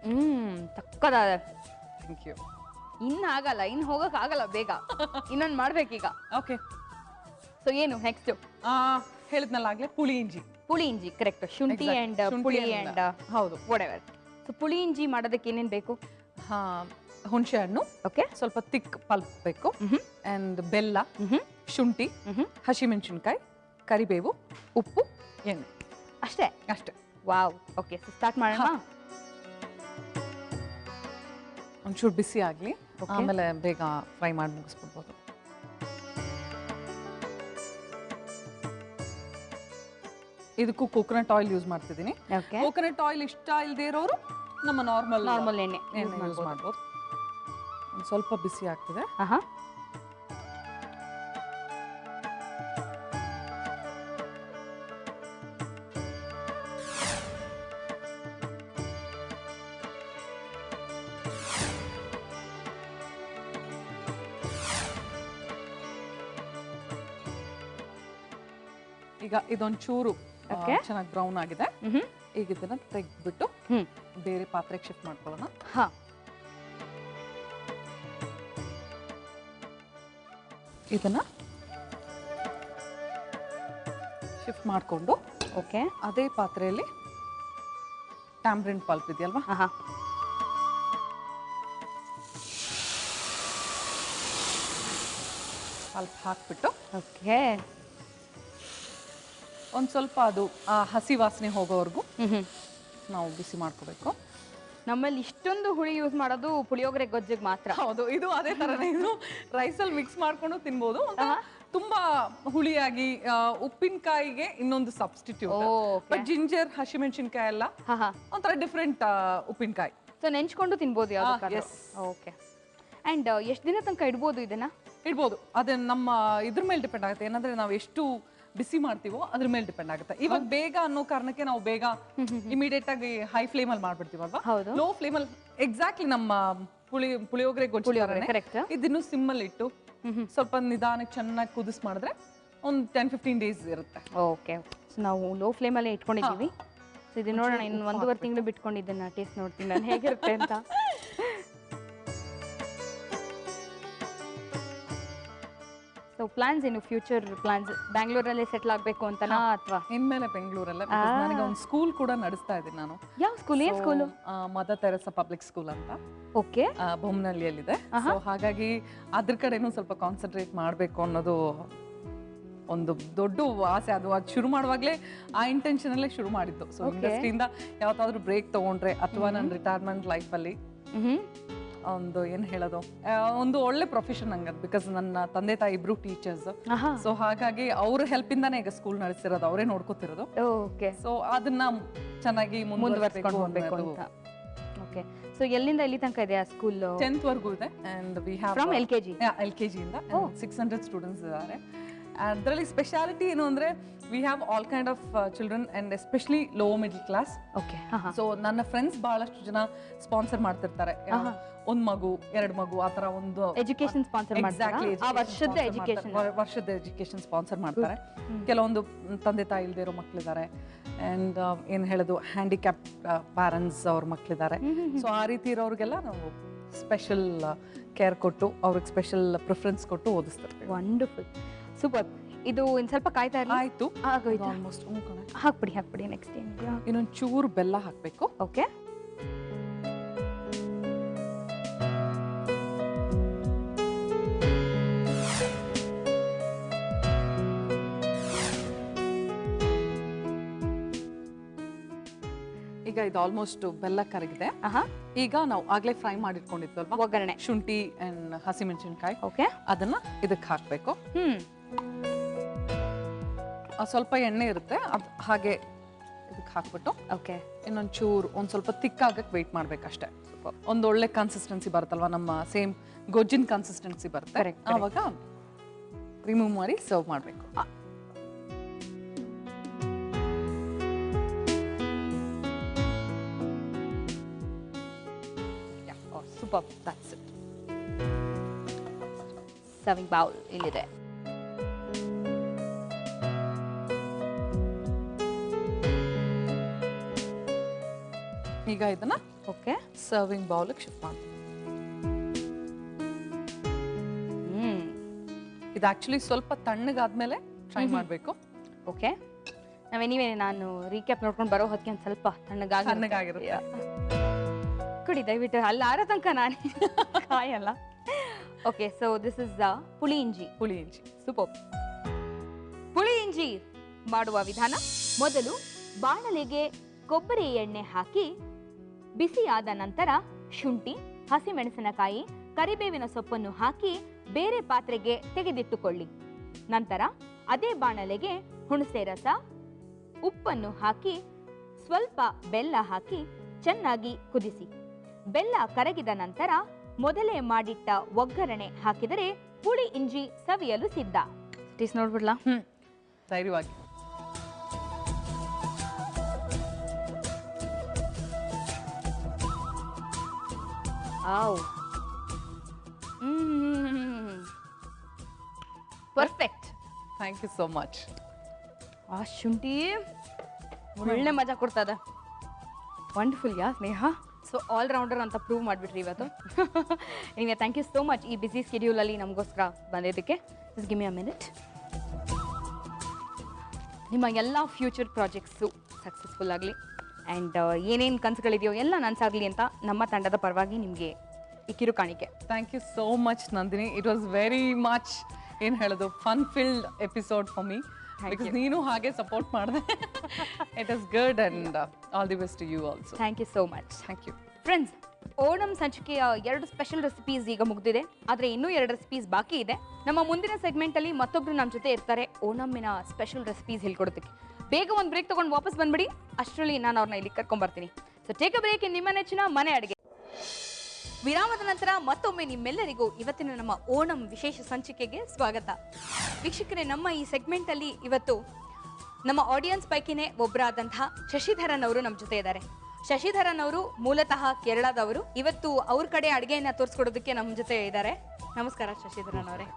ತಕ್ಕದಾದ. Thank you. ಆಗಲ್ಲ, ಇನ್ನು ಹೋಗಕ್ ಆಗಲ್ಲ, ಬೇಗ ಇನ್ನೊಂದು ಮಾಡ್ಬೇಕೀಗ. ಓಕೆ, ಸೊ ಏನು ನೆಕ್ಸ್ಟ್? ಹೇಳಿದ್ನಲ್ಲ ಆಗ್ಲೇ, ಪುಳಿ ಇಂಜಿ. ಪುಳಿ ಇಂಜಿ, ಕರೆಕ್ಟ್. ಶುಂಠಿ ಅಂಡ್ ಪುಳಿ ಅಂಡ್ ಹೌದು, ವಾಟೆವರ್. ಸೊ ಪುಳಿ ಇಂಜಿ ಮಾಡೋದಕ್ಕೆ ಏನೇನು ಬೇಕು? ಹುಣಸೆ ಹಣ್ಣು, ಓಕೆ, ಸ್ವಲ್ಪ ತಿಕ್ ಪಲ್ಪ್ ಬೇಕು, ಅಂಡ್ ಬೆಲ್ಲ, ಶುಂಠಿ, ಹಸಿಮೆಣಸಿನ್ಕಾಯಿ, ಕರಿಬೇವು, ಉಪ್ಪು, ಎಣ್ಣೆ, ಅಷ್ಟೇ. ಅಷ್ಟೇ. ವಾವ್. ಓಕೆ, ಸೊ ಸ್ಟಾರ್ಟ್ ಮಾಡೋಣ. ಒಂಚೂರು ಬಿಸಿ ಆಗಲಿ, ಆಮೇಲೆ ಬೇಗ ಫ್ರೈ ಮಾಡಿ ಮುಗಿಸ್ಬಿಡ್ಬೋದು. ಇದಕ್ಕೂ ಕೋಕೋನಟ್ ಆಯಿಲ್ ಯೂಸ್ ಮಾಡ್ತಿದ್ದೀನಿ. ಕೋಕೋನಟ್ ಆಯಿಲ್ ಇಷ್ಟ ಇಲ್ಲದೆ ಇರೋರು ನಮ್ಮ ನಾರ್ಮಲ್ ಎಣ್ಣೆ ಯೂಸ್ ಮಾಡ್ಬೋದು. ಒಂದು ಸ್ವಲ್ಪ ಬಿಸಿ ಆಗ್ತಿದೆ. ಈಗ ಇದೊಂಚೂರು ಚೆನ್ನಾಗಿ ಬ್ರೌನ್ ಆಗಿದೆ. ಈಗ ಇದನ್ನ ತೆಗೆದ್ಬಿಟ್ಟು ಬೇರೆ ಪಾತ್ರೆಗೆ ಶಿಫ್ಟ್ ಮಾಡ್ಕೊಳ್ಳೋಣ. ಇದನ್ನ ಶಿಫ್ಟ್ ಮಾಡಿಕೊಂಡು ಓಕೆ, ಅದೇ ಪಾತ್ರೆಯಲ್ಲಿ ಟ್ಯಾಮ್ರಿನ್ ಪಲ್ಪ್ ಇದೆಯಲ್ವಾ, ಪಲ್ಪ್ ಹಾಕ್ಬಿಟ್ಟು ಓಕೆ, ಒಂದು ಸ್ವಲ್ಪ ಅದು ಹಸಿ ವಾಸನೆ ಹೋಗೋವರೆಗೂ ನಾವು ಬಿಸಿ ಮಾಡ್ಕೋಬೇಕು. ನಮ್ಮಲ್ಲಿ ಇಷ್ಟೊಂದು ಹುಳಿ ಯೂಸ್ ಮಾಡೋದು ಪುಳಿಯೋಗರೆ ಗೊಜ್ಜಿಗೆ ಮಾತ್ರ. ಹೌದು, ಇದು ಅದೇ ತರನೇ. ಇದು ರೈಸಲ್ಲಿ ಮಿಕ್ಸ್ ಮಾಡ್ಕೊಂಡು ತಿನ್ಬೋದು. ತುಂಬಾ ಹುಳಿಯಾಗಿ ಉಪ್ಪಿನಕಾಯಿಗೆ ಇನ್ನೊಂದು ಸಬ್ಸ್ಟಿಟ್ಯೂಟ್. ಬಟ್ ಜಿಂಜರ್, ಹಸಿಮೆಣಸಿನಕಾಯಿ ಎಲ್ಲ ಒಂಥರ ಡಿಫ್ರೆಂಟ್ ಉಪ್ಪಿನಕಾಯಿ. ಸೊ ನೆಂಚ್ಕೊಂಡು ತಿನ್ಬೋದು ಯಾವ್ದು. ಓಕೆ, ಆ್ಯಂಡ್ ಎಷ್ಟು ದಿನ ತನಕ ಇಡ್ಬೋದು ಇದನ್ನ? ಇಡ್ಬೋದು. ಅದೇ ನಮ್ಮ ಇದ್ರ ಮೇಲೆ ಡಿಪೆಂಡ್ ಆಗುತ್ತೆ. ಏನಂದ್ರೆ ನಾವು ಎಷ್ಟು ಬಿಸಿ ಮಾಡ್ತೀವೋ ಅದ್ರ ಮೇಲೆ ಡಿಪೆಂಡ್ ಆಗುತ್ತೆ. ಇವಾಗ ಬೇಗ ಅನ್ನೋ ಕಾರಣಕ್ಕೆ ನಾವು ಬೇಗ ಇಮಿಡಿಯೇಟ್ ಆಗಿ ಹೈ ಫ್ಲೇಮ್ ಅಲ್ಲಿ ಮಾಡ್ಬಿಡ್ತೀವಲ್ವಾ. ಲೋ ಫ್ಲೇಮ್ ಅಲ್ಲಿ ಎಕ್ಸಾಕ್ಟ್ಲಿ ನಮ್ಮ ಪುಳಿಯೋಗರೆ ಗೊಜ್ಜು ಇದನ್ನು ಸಿಮ್ ಅಲ್ಲಿ ಇಟ್ಟು ಸ್ವಲ್ಪ ನಿಧಾನಕ್ಕೆ ಚೆನ್ನಾಗಿ ಕುದಿಸ್ ಮಾಡಿದ್ರೆ ಒಂದು 10-15 ಡೇಸ್ ಇರುತ್ತೆ. ಓಕೆ, ಸೊ ನಾವು ಲೋ ಫ್ಲೇಮಲ್ಲೇ ಇಟ್ಕೊಂಡಿದ್ದೀವಿ. ಸೊ ಇದು ನೋಡೋಣ, ಇನ್ನು 1.5 ತಿಂಗಳು ಬಿಟ್ಕೊಂಡಿದ್ದನ್ನ ಟೇಸ್ಟ್ ನೋಡ್ತೀನಿ ನಾನು ಹೇಗಿರುತ್ತೆ ಅಂತ. ಸೊ ಪ್ಲಾನ್ಸ್ ಏನು, ಫ್ಯೂಚರ್ ಪ್ಲಾನ್ಸ್ ಬ್ಯಾಂಗ್ಳೂರಲ್ಲೇ ಸೆಟ್ಲ್ ಆಗಬೇಕು ಅಂತನಾ ಅಥವಾ ಇನ್ಮೇಲೆ ಬೆಂಗಳೂರಲ್ಲೇ? ನನಗೆ ಒಂದು ಸ್ಕೂಲ್ ಕೂಡ ನಡೆಸ್ತಾ ಇದ್ದೀನಿ ನಾನು. ಯಾವ ಸ್ಕೂಲ್? ಏನು school? Mother Teresa public school ಅಂತ. ಓಕೆ, ಬೊಮ್ಮನಹಳ್ಳಿಯಲ್ಲಿದೆ. ಸೊ ಹಾಗಾಗಿ ಅದ್ರ ಕಡೆನೂ ಸ್ವಲ್ಪ ಕಾನ್ಸಂಟ್ರೇಟ್ ಮಾಡಬೇಕು ಅನ್ನೋದು ಒಂದು ದೊಡ್ಡ ಆಸೆ. ಅದು ಶುರು ಮಾಡುವಾಗಲೇ ಆ ಇಂಟೆನ್ಷನ್ ಅಲ್ಲೇ ಶುರು ಮಾಡಿದ್ದು. ಸೊ ಇಂಡಸ್ಟ್ರಿಯಿಂದ ಯಾವತ್ತಾದ್ರೂ ಬ್ರೇಕ್ ತಗೊಂಡ್ರೆ ಅಥವಾ ನನ್ನ ರಿಟೈರ್ಮೆಂಟ್ ಲೈಫಲ್ಲಿ ಒಂದು ಏನು ಹೇಳೋದು, ಒಂದು ಒಳ್ಳೆ ಪ್ರೊಫೆಷನ್ ಹಂಗದು. ಬಿಕಾಸ್ ನನ್ನ ತಂದೆ ತಾಯಿ ಇಬ್ರು ಟೀಚರ್ಸ್. ಸೊ ಹಾಗಾಗಿ ಅವ್ರ ಹೆಲ್ಪ್ ಇಂದಾನೆ ಈಗ ಸ್ಕೂಲ್ ನಡೆಸಿರೋದು, ಅವರೇ ನೋಡ್ಕೋತಿರೋದು. ಓಕೆ, ಸೊ ಅದನ್ನ ಚೆನ್ನಾಗಿ ಮುಂದುವರಿಸ್ಕೊಂಡು ಹೋಗ್ಬೇಕು ಅಂತ. ಓಕೆ, ಸೊ ಎಲ್ಲಿಂದ ಎಲ್ಲಿ ತನಕ ಇದೆ ಆ ಸ್ಕೂಲ್? 10th ವರೆಗೂ ಇದೆ. And we have from LKG ಇಂದ 600 ಸ್ಟೂಡೆಂಟ್ಸ್ ಇದ್ದಾರೆ. ಅದರಲ್ಲಿ ಸ್ಪೆಷಾಲಿಟಿ ಏನು ಅಂದ್ರೆ we have all kind of children and especially low middle class. Okay, so ನನ್ನ ಫ್ರೆಂಡ್ಸ್ ಬಹಳಷ್ಟು ಜನ ಸ್ಪಾನ್ಸರ್ ಮಾಡ್ತಿರ್ತಾರೆ. 1 ಮಗು 2 ಮಗು ಆ ತರ ಒಂದು ಎಜುಕೇಶನ್ ಸ್ಪಾನ್ಸರ್ ಮಾಡ್ತಾರೆ. ಆ ವರ್ಷದ ಎಜುಕೇಶನ್ ಸ್ಪಾನ್ಸರ್ ಮಾಡ್ತಾರೆ. ಕೆಲವೊಂದು ತಂದೆ ತಾಯಿ ಇಲ್ಲದೆ ಇರೋ ಮಕ್ಕಳಿದ್ದಾರೆ. ಅಂಡ್ ಏನ್ ಹೇಳೋದು, ಹ್ಯಾಂಡಿಕ್ಯಾಪ್ ಪ್ಯಾರೆಂಟ್ಸ್ ಅವ್ರ ಮಕ್ಕಳಿದ್ದಾರೆ. ಸೊ ಆ ರೀತಿ ಇರೋರಿಗೆಲ್ಲ ನಾವು ಸ್ಪೆಷಲ್ ಕೇರ್ ಕೊಟ್ಟು ಅವ್ರಿಗೆ ಸ್ಪೆಷಲ್ ಪ್ರಿಫರೆನ್ಸ್ ಕೊಟ್ಟು ಓದಿಸ್ತಾರೆ. Wonderful, super. ಇದು ಇನ್ನು ಸ್ವಲ್ಪ ಕಾಯ್ತಾ ಇರಲಿ. ಆಯ್ತು, ಆಲ್ಮೋಸ್ಟ್ ಹಾಕ್ಬಿಡಿ. ನೆಕ್ಸ್ಟ್ ಏನಿದೆಯಾ? ಇನ್ನೊಂದು ಚೂರು ಬೆಲ್ಲ ಹಾಕಬೇಕು. ಓಕೆ, ಈಗ ಇದು ಆಲ್ಮೋಸ್ಟ್ ಬೆಲ್ಲ ಕರಗಿದೆ. ಈಗ ನಾವು ಆಗ್ಲೇ ಫ್ರೈ ಮಾಡಿಟ್ಕೊಂಡಿದ್ವಲ್ವಾ ಒಗ್ಗರಣೆ, ಶುಂಠಿ ಅಂಡ್ ಹಸಿಮೆಣಸಿನಕಾಯಿ, ಓಕೆ, ಅದನ್ನ ಇದಕ್ಕೆ ಹಾಕಬೇಕು. ಸ್ವಲ್ಪ ಎಣ್ಣೆ ಇರುತ್ತೆ, ಅದು ಹಾಗೆ ಇದಕ್ಕೆ ಹಾಕ್ಬಿಟ್ಟು ಓಕೆ ಇನ್ನೊಂದು ಚೂರು ಒಂದು ಸ್ವಲ್ಪ ತಿಕ್ಕಾಗಕ್ಕೆ ವೆಯ್ಟ್ ಮಾಡ್ಬೇಕಷ್ಟೇ. ಒಂದು ಒಳ್ಳೆ ಕನ್ಸಿಸ್ಟೆನ್ಸಿ ಬರುತ್ತಲ್ವಾ, ನಮ್ಮ ಸೇಮ್ ಗೊಜ್ಜಿನ ಕನ್ಸಿಸ್ಟೆನ್ಸಿ ಬರುತ್ತೆ. ಆವಾಗ ರಿಮೂವ್ ಮಾಡಿ ಸರ್ವ್ ಮಾಡಬೇಕು. Super, that's it. Serving bowl ಇಲ್ಲಿದೆ. ಈಗ ಇದನ್ನ ಓಕೆ ಸರ್ವಿಂಗ್ ಬೌಲ್ಗೆ ಶಿಫ್ಟ್ ಮಾಡ್ತೀವಿ. ಇದು ಆಕ್ಚುಲಿ ಸ್ವಲ್ಪ ತಣ್ಣಗಾದ್ಮೇಲೆ ಟ್ರೈ ಮಾಡಬೇಕು. ಓಕೆ, ನಾನು ರೀಕ್ಯಾಪ್ ನೋಡ್ಕೊಂಡು ಬರೋ ಹೊತ್ತಿಗೆ ಒಂದು ಸ್ವಲ್ಪ ತಣ್ಣಗಾಗಿರುತ್ತೆ. ಕುಡಿ ದಯವಿಟ್ಟು, ಅಲ್ಲ ಆರ ತನಕ ನಾನು ಕಾಯಲ್ಲ. Okay, so this is the puli inji. Super. Puli inji ಮಾಡುವ ವಿಧಾನ: ಮೊದಲು ಬಾಣಲೆಗೆ ಕೊಬ್ಬರಿ ಎಣ್ಣೆ ಹಾಕಿ ಬಿಸಿಯಾದ ನಂತರ ಶುಂಠಿ, ಹಸಿಮೆಣಸಿನಕಾಯಿ, ಕರಿಬೇವಿನ ಸೊಪ್ಪನ್ನು ಹಾಕಿ ಬೇರೆ ಪಾತ್ರೆಗೆ ತೆಗೆದಿಟ್ಟುಕೊಳ್ಳಿ. ನಂತರ ಅದೇ ಬಾಣಲೆಗೆ ಹುಣಸೆ ರಸ, ಉಪ್ಪನ್ನು ಹಾಕಿ ಸ್ವಲ್ಪ ಬೆಲ್ಲ ಹಾಕಿ ಚೆನ್ನಾಗಿ ಕುದಿಸಿ. ಬೆಲ್ಲ ಕರಗಿದ ನಂತರ ಮೊದಲೇ ಮಾಡಿಟ್ಟ ಒಗ್ಗರಣೆ ಹಾಕಿದರೆ ಪುಳಿ ಇಂಜಿ ಸವಿಯಲು ಸಿದ್ಧ. ಟೇಸ್ಟ್ ನೋಡ್ಬಿಡ್ಲಾ? ಧೈರ್ಯವಾಗಿ. Perfect. Thank you so much. ಆ ಶುಂಠಿ ಒಳ್ಳೆ ಮಜಾ ಕೊಡ್ತದ. Wonderful yeah Sneha. So all rounder ಅಂತ ಪ್ರೂವ್ ಮಾಡಿಬಿಟ್ರಿ ಇವತ್ತು. ನಿಮಗೆ ಥ್ಯಾಂಕ್ ಯು ಸೋ ಮಚ್ ಈ ಬಿಸಿ ಸ್ಕೆಡ್ಯೂಲಲ್ಲಿ ನಮಗೋಸ್ಕರ ಬಂದಿದ್ದಕ್ಕೆ. Just give me a minute. ನಿಮ್ಮ ಎಲ್ಲ ಫ್ಯೂಚರ್ ಪ್ರಾಜೆಕ್ಟ್ಸು ಸಕ್ಸಸ್ಫುಲ್ ಆಗಲಿ ಆ್ಯಂಡ್ ಏನೇನು ಕನಸುಗಳಿದೆಯೋ ಎಲ್ಲ ನನಸಾಗಲಿ ಅಂತ ನಮ್ಮ ತಂಡದ ಪರವಾಗಿ ನಿಮಗೆ ಈ ಕಿರು ಕಾಣಿಕೆ. Thank you so much Nandini. It was very much ಏನು ಹೇಳೋದು fun filled episode for me. Because ನೀನು ಹಾಗೆ ಸಪೋರ್ಟ್ ಮಾಡಿದೆ. It is good and all the best to you also. Thank you so much. Thank you friends. Onam ಸಂಚಿಕೆಯ 2 special recipes ಈಗ ಮುಗಿದಿದೆ, ಆದರೆ ಇನ್ನೂ 2 ರೆಸಿಪೀಸ್ ಬಾಕಿ ಇದೆ. ನಮ್ಮ ಮುಂದಿನ ಸೆಗ್ಮೆಂಟಲ್ಲಿ ಮತ್ತೊಬ್ರು ನಮ್ಮ ಜೊತೆ ಇರ್ತಾರೆ ಓಣಂನ ಸ್ಪೆಷಲ್ ರೆಸಿಪೀಸ್ ಹೇಳ್ಕೊಡೋದಕ್ಕೆ. ಬೇಗ ಒಂದು ಬ್ರೇಕ್ ತೊಗೊಂಡು ವಾಪಸ್ ಬಂದ್ಬಿಡಿ. ಅಷ್ಟರಲ್ಲಿ ನಾನು ಅವ್ರನ್ನ ಇಲ್ಲಿ ಕರ್ಕೊಂಡ್ಬರ್ತೀನಿ. ಸೊ ಟೇಕ್ ಅ ಬ್ರೇಕ್ ಇನ್ ನಿಮ್ಮ ನೆಚ್ಚಿನ ಮನೆ ಅಡುಗೆ. ವಿರಾಮದ ನಂತರ ಮತ್ತೊಮ್ಮೆ ನಿಮ್ಮೆಲ್ಲರಿಗೂ ಇವತ್ತಿನ ನಮ್ಮ ಓಣಂ ವಿಶೇಷ ಸಂಚಿಕೆಗೆ ಸ್ವಾಗತ. ವೀಕ್ಷಕರೇ, ನಮ್ಮ ಈ ಸೆಗ್ಮೆಂಟ್ ಅಲ್ಲಿ ಇವತ್ತು ನಮ್ಮ ಆಡಿಯನ್ಸ್ ಪೈಕಿನೇ ಒಬ್ಬರಾದಂತಹ ಶಶಿಧರನ್ ಅವರು ನಮ್ಮ ಜೊತೆ ಇದ್ದಾರೆ. ಶಶಿಧರನ್ ಅವರು ಮೂಲತಃ ಕೇರಳದವರು. ಇವತ್ತು ಅವ್ರ ಕಡೆ ಅಡುಗೆಯನ್ನ ತೋರಿಸ್ಕೊಡೋದಕ್ಕೆ ನಮ್ಮ ಜೊತೆ ಇದ್ದಾರೆ. ನಮಸ್ಕಾರ ಶಶಿಧರನ್ ಅವರೇ,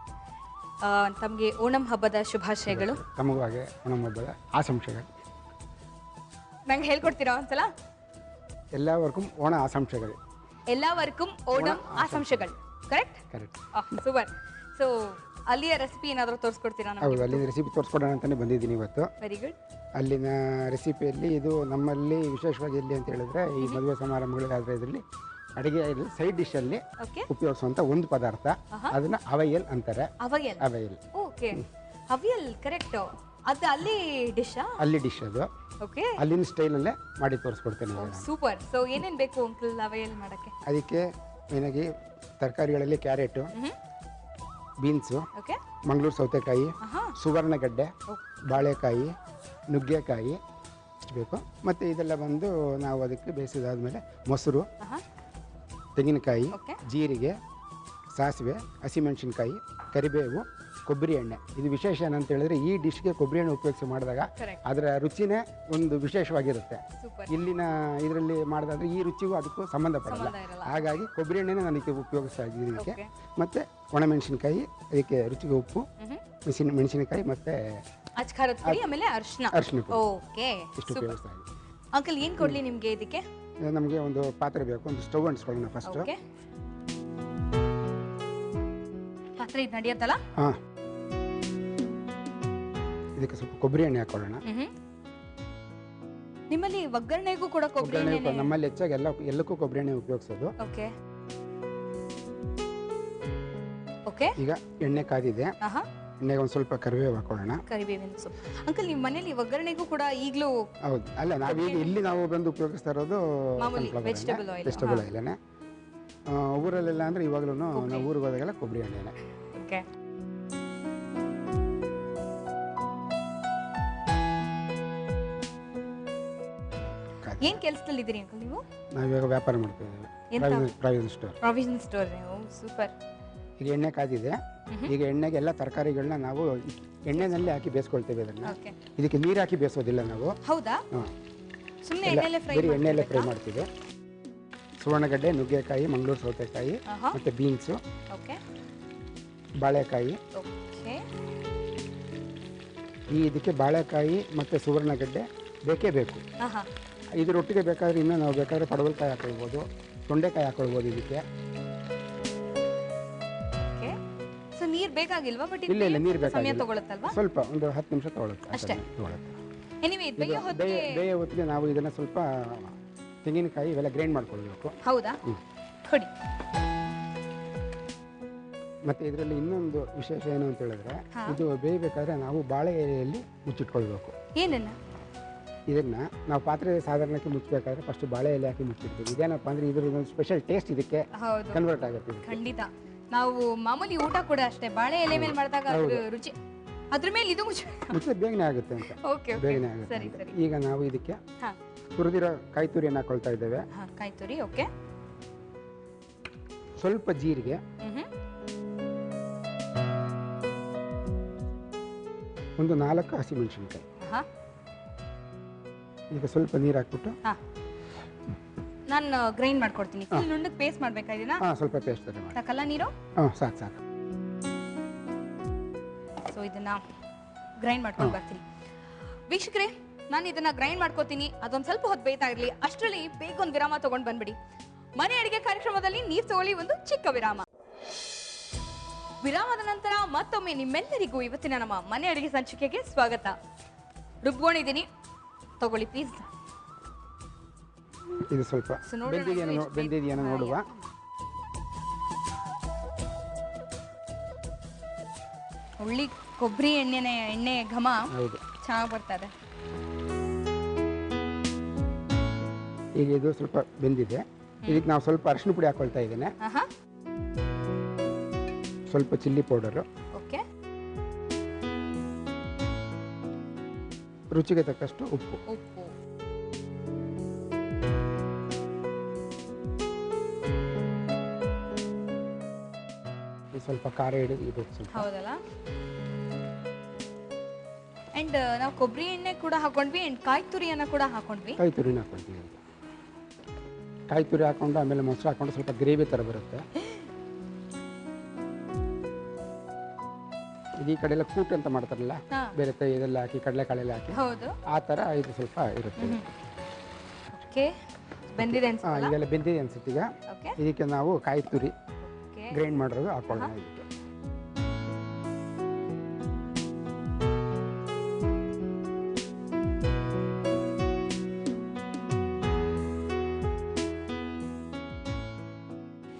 ತಮಗೆ ಓಣಂ ಹಬ್ಬದ ಶುಭಾಶಯಗಳು. ತಮಗೂ ಹಾಗೆ ಓಣಂ ಹಬ್ಬದ ಆಶಂಸೆಗಳು. ನಂಗೆ ಹೇಳ್ಕೊಡ್ತೀರಾ ಒಂದ್ಸಲ? ಎಲ್ಲവർക്കും ಓಣ ಆಶಂಸೆಗಳು. ಎಲ್ಲವರ್ಕುಂ ಓಣಂ ಆಶಂಸೆಗಳು. ಕರೆಕ್ಟ್? ಕರೆಕ್ಟ್. ಸೂಪರ್. ಸೊ ಅಲ್ಲಿಯ ರೆಸಿಪಿ ಏನಾದರೂ ತೋರಿಸ್ಕೊಡ್ತೀರಾ? ಹೌದು, ಅಲ್ಲಿನ ರೆಸಿಪಿ ತೋರಿಸ್ಕೊಡೋಣ ಅಂತಲೇ ಬಂದಿದ್ದೀನಿ ಇವತ್ತು. Very good. ಅಲ್ಲಿನ ರೆಸಿಪಿಯಲ್ಲಿ ಇದು ನಮ್ಮಲ್ಲಿ ವಿಶೇಷವಾಗಿ ಎಲ್ಲಿ ಅಂತ ಹೇಳಿದ್ರೆ ಈ ಮದುವೆ ಸಮಾರಂಭಗಳಿಗಾದರೆ ಇದರಲ್ಲಿ ಅಡುಗೆಯಲ್ಲಿ ಸೈಡ್ ಡಿಶಲ್ಲಿ ಉಪಯೋಗಿಸುವಂಥ ಒಂದು ಪದಾರ್ಥ, ಅದನ್ನ ಅವಯಲ್ ಅಂತಾರೆ. ಅವಯಲ್. Okay, aviyal correct. ಅದು ಅಲ್ಲಿ ಡಿಶ್? ಅಲ್ಲಿ ಡಿಶ್ ಅದು. ಓಕೆ, ಅಲ್ಲಿನ ಸ್ಟೈಲಲ್ಲೇ ಮಾಡಿ ತೋರಿಸ್ಕೊಡ್ತೇನೆ. ಸೂಪರ್. ಸೊ ಏನೇನು ಬೇಕು ಅಂಕಲ್ ಅವಯಲ್ ಮಾಡೋಕ್ಕೆ? ಅದಕ್ಕೆ ಮೇನಾಗಿ ತರಕಾರಿಗಳಲ್ಲಿ ಕ್ಯಾರೆಟು, ಬೀನ್ಸು, ಮಂಗಳೂರು ಸೌತೆಕಾಯಿ, ಸುವರ್ಣಗಡ್ಡೆ, ಬಾಳೆಕಾಯಿ, ನುಗ್ಗೆಕಾಯಿ ಇಷ್ಟು ಬೇಕು. ಮತ್ತು ಇದೆಲ್ಲ ಬಂದು ನಾವು ಅದಕ್ಕೆ ಬೇಯಿಸಿದಾದ್ಮೇಲೆ ಮೊಸರು, ತೆಂಗಿನಕಾಯಿ, ಜೀರಿಗೆ, ಸಾಸಿವೆ, ಹಸಿಮೆಣಸಿನ್ಕಾಯಿ, ಕರಿಬೇವು, ಕೊಬ್ಬರಿ ಎಣ್ಣೆ. ಇದು ವಿಶೇಷ ಏನಂತ ಹೇಳಿದ್ರೆ ಈ ಡಿಶ್ಗೆ ಕೊಬ್ಬರಿ ಎಣ್ಣೆ ಉಪಯೋಗಿಸಿ ಮಾಡಿದಾಗ ಅದರ ರುಚಿನೇ ಒಂದು ವಿಶೇಷವಾಗಿರುತ್ತೆ. ಇಲ್ಲಿನ ಇದರಲ್ಲಿ ಮಾಡಿದಾದ್ರೆ ಈ ರುಚಿಗೂ ಅದಕ್ಕೂ ಸಂಬಂಧಪಡಲ್ಲ. ಹಾಗಾಗಿ ಕೊಬ್ಬರಿ ಎಣ್ಣೆನೇ ನನಗೆ ಉಪಯೋಗಿಸ್ತಾ ಇದ್ದೀನಿ ಇದಕ್ಕೆ. ಮತ್ತು ಒಣಮೆಣಸಿನ್ಕಾಯಿ, ಅದಕ್ಕೆ ರುಚಿಗೆ ಉಪ್ಪು, ಮೆಣಸಿನಕಾಯಿ ಮತ್ತು ಅರಿಶಿನ ಇಷ್ಟು ಉಪಯೋಗಿಸ್ತಾ ಇದ್ದೀನಿ. ಅಂಕಲ್ ಏನು ಕೊಡಲಿ ನಿಮಗೆ ಇದಕ್ಕೆ? ನಮಗೆ ಒಂದು ಪಾತ್ರೆ ಬೇಕು, ಒಂದು ಸ್ಟವ್ ಅಂಟಿಸ್ಕೊಳ್ಳೋಣ ಫಸ್ಟ್. ಪಾತ್ರೆ ಇದು ನಡೆಯುತ್ತಲ್ಲ? ಹಾಂ, ಇದಕ್ಕೆ ಸ್ವಲ್ಪ ಕೊಬ್ಬರಿ ಎಣ್ಣೆ ಹಾಕೊಳ್ಳೋಣ. ನಿಮ್ಮಲ್ಲಿ ಒಗ್ಗರಣೆಗೂ ಕೂಡ ಕೊಬ್ಬರಿ ಎಣ್ಣೆ? ನಮ್ಮಲ್ಲಿ ಹೆಚ್ಚಾಗಿ ಎಲ್ಲಕ್ಕೂ ಕೊಬ್ಬರಿ ಎಣ್ಣೆ ಉಪಯೋಗಿಸೋದು. ಈಗ ಎಣ್ಣೆ ಕಾದಿದೆ, ಎಣ್ಣೆಗೆ ಒಂದು ಸ್ವಲ್ಪ ಕರಿಬೇವು ಹಾಕೊಳ್ಳೋಣ. ಕರಿಬೇವಿನ ಸೊಪ್ಪು. ಅಂಕಲ್, ನಿಮ್ಮ ಮನೇಲಿ ಒಗ್ಗರಣೆಗೂ ಕೂಡ ಈಗಲೂ? ಹೌದು. ಅಲ್ಲ, ನಾವೀಗ ಇಲ್ಲಿ ನಾವು ಬಂದು ಉಪಯೋಗಿಸ್ತಾ ಇರೋದು ವೆಜಿಟೇಬಲ್ ಆಯಿಲೇನೆ. ಊರಲ್ಲೆಲ್ಲ ಅಂದರೆ ಇವಾಗಲೂ ನಾವು ಊರಿಗೆ ಹೋದಾಗೆಲ್ಲ ಕೊಬ್ಬರಿ ಎಣ್ಣೆನೆ. ಓಕೆ. ಏನು ಕೆಲಸದಲ್ಲಿ ಇದ್ದೀರಿ ಅಂಕಲ್ ನೀವು? ನಾವಿವಾಗ ವ್ಯಾಪಾರ ಮಾಡ್ತಾ ಇದ್ದೀವಿ, ಪ್ರಾವಿಷನ್ ಸ್ಟೋರ್. ಸೂಪರ್. ಈಗ ಎಣ್ಣೆ ಕಾದಿದೆ. ಈಗ ಎಣ್ಣೆಗೆ ಎಲ್ಲ ತರಕಾರಿಗಳನ್ನ ನಾವು ಎಣ್ಣೆನಲ್ಲಿ ಹಾಕಿ ಬೇಯಿಸ್ಕೊಳ್ತೇವೆ. ಅದನ್ನ ಇದಕ್ಕೆ ನೀರು ಹಾಕಿ ಬೇಯಿಸೋದಿಲ್ಲ ನಾವು. ಹೌದಾ? ಬರೀ ಎಣ್ಣೆಯಲ್ಲೇ ಫ್ರೈ ಮಾಡ್ತೀವಿ. ಸುವರ್ಣಗಡ್ಡೆ, ನುಗ್ಗೆಕಾಯಿ, ಮಂಗಳೂರು ಸೌತೆಕಾಯಿ, ಮತ್ತೆ ಬೀನ್ಸು, ಬಾಳೆಕಾಯಿ. ಇದಕ್ಕೆ ಬಾಳೆಕಾಯಿ ಮತ್ತು ಸುವರ್ಣಗಡ್ಡೆ ಬೇಕೇ ಬೇಕು. ಇದರೊಟ್ಟಿಗೆ ಬೇಕಾದ್ರೆ ಇನ್ನೂ ನಾವು ಬೇಕಾದ್ರೆ ಪಡವಲಕಾಯಿ ಹಾಕೊಳ್ಬೋದು, ತೊಂಡೆಕಾಯಿ ಹಾಕೊಳ್ಬೋದು ಇದಕ್ಕೆ. ನೀರು ಬೇಕಾಗಿಲ್ವಾ? ಬಟ್ ಇಲ್ಲ, ನೀರು ಬೇಕಾಗಿಲ್ಲ. ತಗೊಳುತ್ತಲ್ವಾ? ಸ್ವಲ್ಪ ಒಂದು 10 ನಿಮಿಷ ತಗೊಳುತ್ತೆ ಅಷ್ಟೇ. ಬೇಯ ಹೊತ್ತಿಗೆ ನಾವು ಇದನ್ನ ಸ್ವಲ್ಪ ತೆಂಗಿನಕಾಯಿ ಇವೆಲ್ಲ ಗ್ರೈಂಡ್ ಮಾಡ್ಕೊಳ್ಬೇಕು. ಹೌದಾ? ಕೊಡಿ. ಮತ್ತೆ ಇದರಲ್ಲಿ ಇನ್ನೊಂದು ವಿಶೇಷ ಏನು ಅಂತ ಹೇಳಿದ್ರೆ, ಇದು ಬೇಯಬೇಕಾದ್ರೆ ನಾವು ಬಾಳೆ ಎಲೆಯಲ್ಲಿ ಮುಚ್ಚಿಟ್ಕೊಳ್ಬೇಕು. ಏನನ್ನ? ಇದನ್ನ ನಾವು ಪಾತ್ರೆ ಸಾಧಾರಣಕ್ಕೆ ಮುಚ್ಚಬೇಕಾದ್ರೆ ಫಸ್ಟ್ ಬಾಳೆ ಎಲೆ ಹಾಕಿ ಮುಚ್ಚಿಡ್ತೀವಿ. ಇದೇನಪ್ಪ ಅಂದ್ರೆ ಇದ್ರ ಸ್ಪೆಷಲ್ ಟೇಸ್ಟ್ ಇದಕ್ಕೆ ಕನ್ವರ್ಟ್ ಆಗುತ್ತೆ. ಖಂಡಿತ. ನಾವು ಮಾಮೂಲಿ ಊಟ ಕೂಡ ಅಷ್ಟೇ ಬಾಳೆ ಎಲೆ ಮೇಲೆ ಮಾಡಿದಾಗ ರುಚಿ ಅದ್ರ ಮೇಲೆ ಇದು ಮುಚ್ಚ ಬೇಗನೆ ಆಗುತ್ತೆ ಅಂತ. ಬೇಗನೆ ಆಗುತ್ತೆ. ಈಗ ನಾವು ಇದಕ್ಕೆ ತುರಿದಿರೋ ಕಾಯಿ ತುರಿಯನ್ನು ಹಾಕೊಳ್ತಾ ಇದ್ದೇವೆ. ಕಾಯಿ ತುರಿ. ಓಕೆ. ಸ್ವಲ್ಪ ಜೀರಿಗೆ, ಒಂದು 4 ಹಸಿಮೆಣಸಿನಕಾಯಿ. ಈಗ ಸ್ವಲ್ಪ ನೀರು ಹಾಕ್ಬಿಟ್ಟು ನಾನು ಗ್ರೈಂಡ್ ಮಾಡ್ಕೊಡ್ತೀನಿ. ನುಣ್ಣಗೆ ಪೇಸ್ಟ್ ಮಾಡ್ಬೇಕಾ ಇದನ್ನ? ಸ್ವಲ್ಪ ಪೇಸ್ಟ್ ತರ ಮಾಡಿ. ಸಾಕಲ್ಲ ನೀರು? ಸಾಕು ಸಾಕು. ಸೊ ಇದನ್ನ ಗ್ರೈಂಡ್ ಮಾಡ್ಕೊಂಡು ಬರ್ತೀನಿ. ವೀಕ್ಷಕರೇ, ನಾನು ಇದನ್ನ ಗ್ರೈಂಡ್ ಮಾಡ್ಕೋತೀನಿ. ಅದೊಂದು ಸ್ವಲ್ಪ ಹೊತ್ತು ಬೇಯ್ತಾ ಇರಲಿ. ಅಷ್ಟರಲ್ಲಿ ಬೇಗ ಒಂದು ವಿರಾಮ ತಗೊಂಡು ಬಂದ್ಬಿಡಿ. ಮನೆ ಅಡಿಗೆ ಕಾರ್ಯಕ್ರಮದಲ್ಲಿ ನೀವು ತಗೊಳ್ಳಿ ಒಂದು ಚಿಕ್ಕ ವಿರಾಮ. ವಿರಾಮದ ನಂತರ ಮತ್ತೊಮ್ಮೆ ನಿಮ್ಮೆಲ್ಲರಿಗೂ ಇವತ್ತಿನ ನಮ್ಮ ಮನೆ ಅಡಿಗೆ ಸಂಚಿಕೆಗೆ ಸ್ವಾಗತ. ರುಬ್ಕೊಂಡಿದ್ದೀನಿ, ತಗೊಳ್ಳಿ ಪ್ಲೀಸ್. ಇದು ಸ್ವಲ್ಪ ಬೆಂದಿದೆಯೇನೋ ನೋಡುವ. ಉಳ್ಳಿ ಕೊಬ್ಬರಿ ಎಣ್ಣೆ ಘಮ ಚೆನ್ನಾಗಿ ಬರ್ತಾ ಇದೆ. ಈಗ ಇದು ಸ್ವಲ್ಪ ಬೆಂದಿದೆ. ಇದಕ್ಕೆ ನಾವು ಸ್ವಲ್ಪ ಅರಿಶಿನ ಪುಡಿ ಹಾಕೊಳ್ತಾ ಇದ್ದೇನೆ. ಸ್ವಲ್ಪ ಚಿಲ್ಲಿ ಪೌಡರು, ರುಚಿಗೆ ತಕ್ಕಷ್ಟು ಉಪ್ಪು. ಸ್ವಲ್ಪ ಖಾರ ಹಿಡಿಬೇಕು ಸ್ವಲ್ಪ. ಹೌದಲ್ಲ. ಅಂಡ್ ನಾವು ಕೊಬ್ಬರಿ ಎಣ್ಣೆ ಕೂಡ ಹಾಕೊಂಡ್ವಿ ಅಂಡ್ ಕಾಯಿ ತುರಿಯನ್ನ ಕೂಡ ಹಾಕೊಂಡ್ವಿ. ಕಾಯಿ ತುರಿನ ಹಾಕ್ಕೊಳ್ತೀವಿ ಅಂತ. ಕಾಯಿ ತುರಿ ಹಾಕೊಂಡು ಆಮೇಲೆ ಮೊಸರು ಹಾಕೊಂಡು ಸ್ವಲ್ಪ ಗ್ರೇವಿ ಥರ ಬರುತ್ತೆ. ಈ ಕಡೆ ಎಲ್ಲ ಕೂಟು ಅಂತ ಮಾಡ್ತಾರಲ್ಲ, ಬೇರೆ ಇದೆಲ್ಲ ಹಾಕಿ ಕಡಲೆಕಾಳೆಲ್ಲ ಹಾಕಿ, ಹೌದು, ಆ ಥರ ಇದು ಸ್ವಲ್ಪ ಇರುತ್ತೆ. ಓಕೆ, ಬೆಂದಿದೆ ಅನ್ಸುತ್ತೆ. ಇದೆಲ್ಲ ಬೆಂದಿದೆ ಅನ್ಸುತ್ತೆ. ಈಗ ಇದಕ್ಕೆ ನಾವು ಕಾಯಿ ತುರಿ ಗ್ರೈಂಡ್ ಮಾಡಿರೋದು ಹಾಕೊಳ್ಳೋಣ.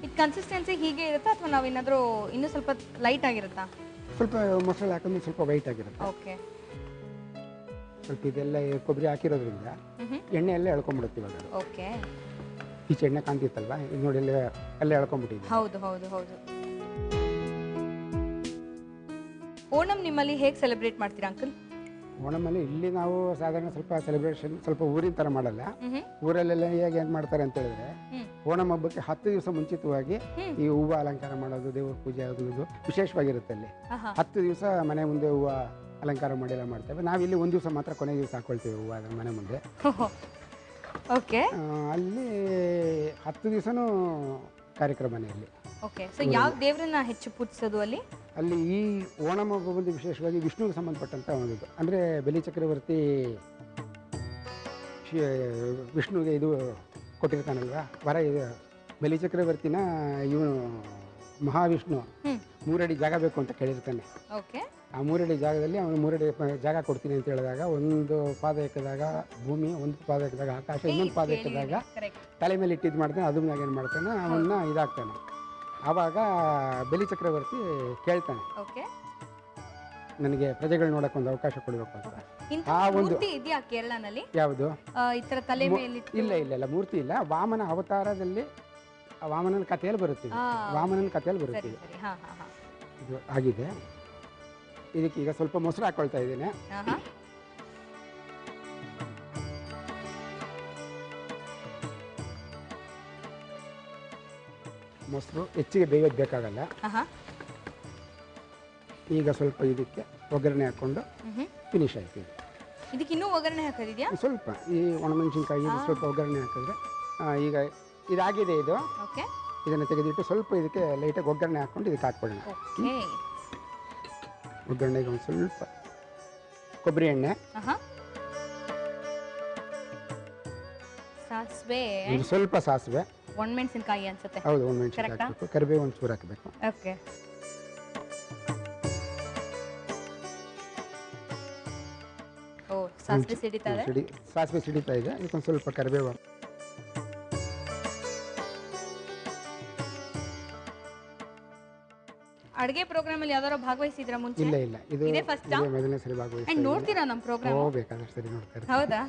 ಇದಕ್ಕೆ ಕನ್ಸಿಸ್ಟೆನ್ಸಿ ಹೀಗೆ ಇರುತ್ತಾ ಅಥವಾ ನಾವೇನಾದರೂ ಇನ್ನೂ ಸ್ವಲ್ಪ ಲೈಟ್ ಆಗಿರುತ್ತಾ? ಸ್ವಲ್ಪ ಮೊಸರು ಹಾಕಿದ್ರೆ ಸ್ವಲ್ಪ ವೈಟ್ ಆಗಿರುತ್ತೆ. ಓಕೆ, ಸ್ವಲ್ಪ ಇದೆಲ್ಲ ಕೊಬ್ಬರಿ ಹಾಕಿರೋದ್ರಿಂದ ಎಣ್ಣೆ ಎಲ್ಲ ಎಳ್ಕೊಂಡ್ಬಿಡುತ್ತೆ ಇವಾಗ. ಓಕೆ, ಈಚೆ ಎಣ್ಣೆ ಕಾಣ್ತಿತ್ತಲ್ವಾ, ಈಗ ನೋಡಿ ಎಲ್ಲ ಎಳ್ಕೊಂಡ್ಬಿಟ್ಟಿದೆ. ಹೌದು ಹೌದು ಹೌದು. ಓಣಂ ನಿಮ್ಮಲ್ಲಿ ಹೇಗೆ ಸೆಲೆಬ್ರೇಟ್ ಮಾಡ್ತೀರಾ ಅಂಕಲ್? ಓಣಮಲ್ಲಿ ಇಲ್ಲಿ ನಾವು ಸಾಧಾರಣ ಸ್ವಲ್ಪ ಸೆಲೆಬ್ರೇಷನ್ ಸ್ವಲ್ಪ ಊರಿನ ಥರ ಮಾಡಲ್ಲ. ಊರಲ್ಲೆಲ್ಲ ಹೇಗೆ ಏನು ಮಾಡ್ತಾರೆ ಅಂತ ಹೇಳಿದ್ರೆ, ಓಣಂ ಹಬ್ಬಕ್ಕೆ 10 ದಿವಸ ಮುಂಚಿತವಾಗಿ ಈ ಹೂವು ಅಲಂಕಾರ ಮಾಡೋದು, ದೇವ್ರ ಪೂಜೆ ಅದು ಇದು ವಿಶೇಷವಾಗಿರುತ್ತೆ. ಅಲ್ಲಿ 10 ದಿವಸ ಮನೆ ಮುಂದೆ ಹೂವು ಅಲಂಕಾರ ಮಾಡಿಲ್ಲ ಮಾಡ್ತೇವೆ. ನಾವಿಲ್ಲಿ 1 ದಿವಸ ಮಾತ್ರ ಕೊನೆ ದಿವಸ ಹಾಕೊಳ್ತೀವಿ ಹೂವು ಅದರ ಮನೆ ಮುಂದೆ. ಓಕೆ, ಅಲ್ಲಿ 10 ದಿವಸನೂ ಕಾರ್ಯಕ್ರಮನೇ ಅಲ್ಲಿ. ಓಕೆ, ಸೊ ಯಾವ ದೇವರನ್ನ ಹೆಚ್ಚು ಪೂಜಿಸೋದು ಅಲ್ಲಿ? ಅಲ್ಲಿ ಈ ಓಣಂ ಹಬ್ಬ ಬಂದು ವಿಶೇಷವಾಗಿ ವಿಷ್ಣುವಿಗೆ ಸಂಬಂಧಪಟ್ಟಂಥ ಒಂದು, ಅಂದರೆ ಬಲಿ ಚಕ್ರವರ್ತಿ ವಿಷ್ಣುವಿಗೆ ಇದು ಕೊಟ್ಟಿರ್ತಾನಲ್ವಾ ವರ. ಇದು ಬಲಿ ಚಕ್ರವರ್ತಿನ ಇವನು ಮಹಾವಿಷ್ಣು 3 ಅಡಿ ಜಾಗ ಬೇಕು ಅಂತ ಕೇಳಿರ್ತಾನೆ. ಓಕೆ, ಆ 3 ಅಡಿ ಜಾಗದಲ್ಲಿ ಅವನು 3 ಅಡಿ ಜಾಗ ಕೊಡ್ತೀನಿ ಅಂತ ಹೇಳಿದಾಗ, ಒಂದು ಪಾದ ಎಕ್ಕದಾಗ ಭೂಮಿ, ಒಂದು ಪಾದ ಎಕ್ಕದಾಗ ಆಕಾಶ, ಇನ್ನೊಂದು ಪಾದ ಎಕ್ಕದಾಗ ತಲೆ ಮೇಲೆ ಇಟ್ಟಿದ್ದು ಮಾಡ್ತಾನೆ. ಅದನ್ನಾಗ ಏನು ಮಾಡ್ತಾನೆ, ಅವನ್ನ ಇದಾಗ್ತಾನೆ. ಆವಾಗ ಬಲಿ ಚಕ್ರವರ್ತಿ ಕೇಳ್ತಾನೆ, ನನಗೆ ಪ್ರಜೆಗಳು ನೋಡಕ್ಕೆ ಒಂದು ಅವಕಾಶ ಕೊಡಬೇಕು ಅಂತ. ಆ ಒಂದು ಇದೆಯಾ ಕೇರಳನಲ್ಲಿ? ಯಾವುದು? ಈ ತರ ತಲೆ ಮೇಲೆ? ಇಲ್ಲ ಇಲ್ಲ ಇಲ್ಲ, ಮೂರ್ತಿ ಇಲ್ಲ. ವಾಮನ ಅವತಾರದಲ್ಲಿ, ವಾಮನನ ಕಥೆಯಲ್ಲಿ ಬರುತ್ತೆ. ವಾಮನನ ಕಥೆಯಲ್ಲಿ ಬರುತ್ತೆ ಇದು ಆಗಿದೆ. ಇದಕ್ಕೆ ಈಗ ಸ್ವಲ್ಪ ಮೊಸರು ಹಾಕೊಳ್ತಾ ಇದ್ದೇನೆ. ಮೊಸರು ಹೆಚ್ಚಿಗೆ ಬೇಯೋದು ಬೇಕಾಗಲ್ಲ. ಈಗ ಸ್ವಲ್ಪ ಇದಕ್ಕೆ ಒಗ್ಗರಣೆ ಹಾಕೊಂಡು ಫಿನಿಶ್ ಆಯ್ತು. ಇದಕ್ಕೆ ಇನ್ನೂ ಒಗ್ಗರಣೆ ಹಾಕೋದಿದೆಯಾ? ಸ್ವಲ್ಪ ಈ ಒಣಮೆಣಸಿನ್ಕಾಯಿ ಸ್ವಲ್ಪ ಒಗ್ಗರಣೆ ಹಾಕಿದ್ರೆ ಈಗ ಇದಾಗಿದೆ. ಇದು ಇದನ್ನು ತೆಗೆದಿಟ್ಟು ಸ್ವಲ್ಪ ಇದಕ್ಕೆ ಲೈಟಾಗಿ ಒಗ್ಗರಣೆ ಹಾಕೊಂಡು ಇದಕ್ಕೆ ಹಾಕ್ಕೊಳ್ಳೋಣ. ಒಗ್ಗರಣೆಗೆ ಒಂದು ಸ್ವಲ್ಪ ಕೊಬ್ಬರಿ ಎಣ್ಣೆ, ಸಾಸಿವೆ, ಸ್ವಲ್ಪ ಸಾಸಿವೆ, ಒಣಮೆಣಸಿನಕಾಯಿ ಅನ್ಸುತ್ತೆ. ಹೌದು, ಒಣಮೆಣಸಿನಕಾಯಿ ಹಾಕಬೇಕು. ಕರಿಬೇವು ಒಂದು ಚೂರು ಹಾಕಬೇಕು. ಓಕೆ, ಸಾಸಿವೆ ಸಿಡಿತಾ ಇದೆ. ಸಾಸಿವೆ ಸಿಡಿತಾ ಇದೆ. ಇದಕ್ಕೊಂದು ಸ್ವಲ್ಪ ಕರಿಬೇವು. ಅಡುಗೆ ಪ್ರೋಗ್ರಾಮ್ ಅಲ್ಲಿ ಯಾವ್ದಾರ ಭಾಗವಹಿಸಿದ್ರಾ ಮುಂಚೆ? ಇಲ್ಲ ಇಲ್ಲ, ಇದೇ ಫಸ್ಟ್ ಟೈಮ್, ಮೊದಲನೇ ಸರಿ ಭಾಗವಹಿಸ್ತೀನಿ. ನೋಡ್ತೀರಾ ನಮ್ಮ ಪ್ರೋಗ್ರಾಮ್? ಬೇಕಾದಷ್ಟು ಸರಿ ನೋಡ್ತಾರೆ. ಹೌದಾ?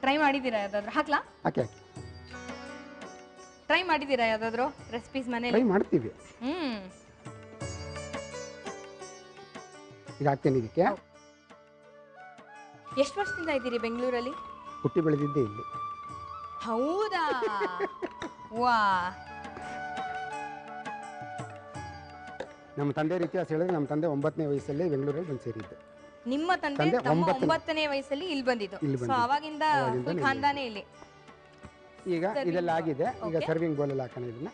ಟ್ರೈ ಮಾಡಿದ್ದೀರಾ ಯಾವ್ದಾದ್ರು? ಹಾಕ್ಲಾ? ಹಾಕಿ. ಟ್ರೈ ಮಾಡಿದ್ದೀರಾ ಯಾವ್ದಾದ್ರು ರೆಸಿಪೀಸ್ ಮನೇಲಿ? ಟ್ರೈ ಮಾಡ್ತೀವಿ. ಈಗ ಹಾಕ್ತೇನೆ ಇದಕ್ಕೆ. ಎಷ್ಟು ವರ್ಷದಿಂದ ಇದ್ದೀರಿ ಬೆಂಗಳೂರಲ್ಲಿ? ಹುಟ್ಟಿ ಬೆಳೆದಿದ್ದೆ ಇಲ್ಲಿ. ಹೌದಾ? ವಾ, ನಮ್ಮ ತಂದೆ ಇತಿಹಾಸ ಹೇಳಿದ್ರೆ, ನಮ್ಮ ತಂದೆ 9ನೇ ವಯಸ್ಸಲ್ಲಿ ಬೆಂಗಳೂರಲ್ಲಿ ಬಂದು ಸೇರಿದ್ದು. ನಿಮ್ಮ ತಂದೆ 9ನೇ ವಯಸ್ಸಲ್ಲಿ ಇಲ್ಲಿ ಬಂದಿದ್ದು. ಸೊ ಅವಾಗಿಂದ ಖಾನ್ದಾನೇ ಇಲ್ಲಿ. ಈಗ ಇದೆಲ್ಲ ಆಗಿದೆ. ಈಗ ಸರ್ವಿಂಗ್ ಬೌಲಲ್ಲಿ ಹಾಕೋಣ ಇದನ್ನ.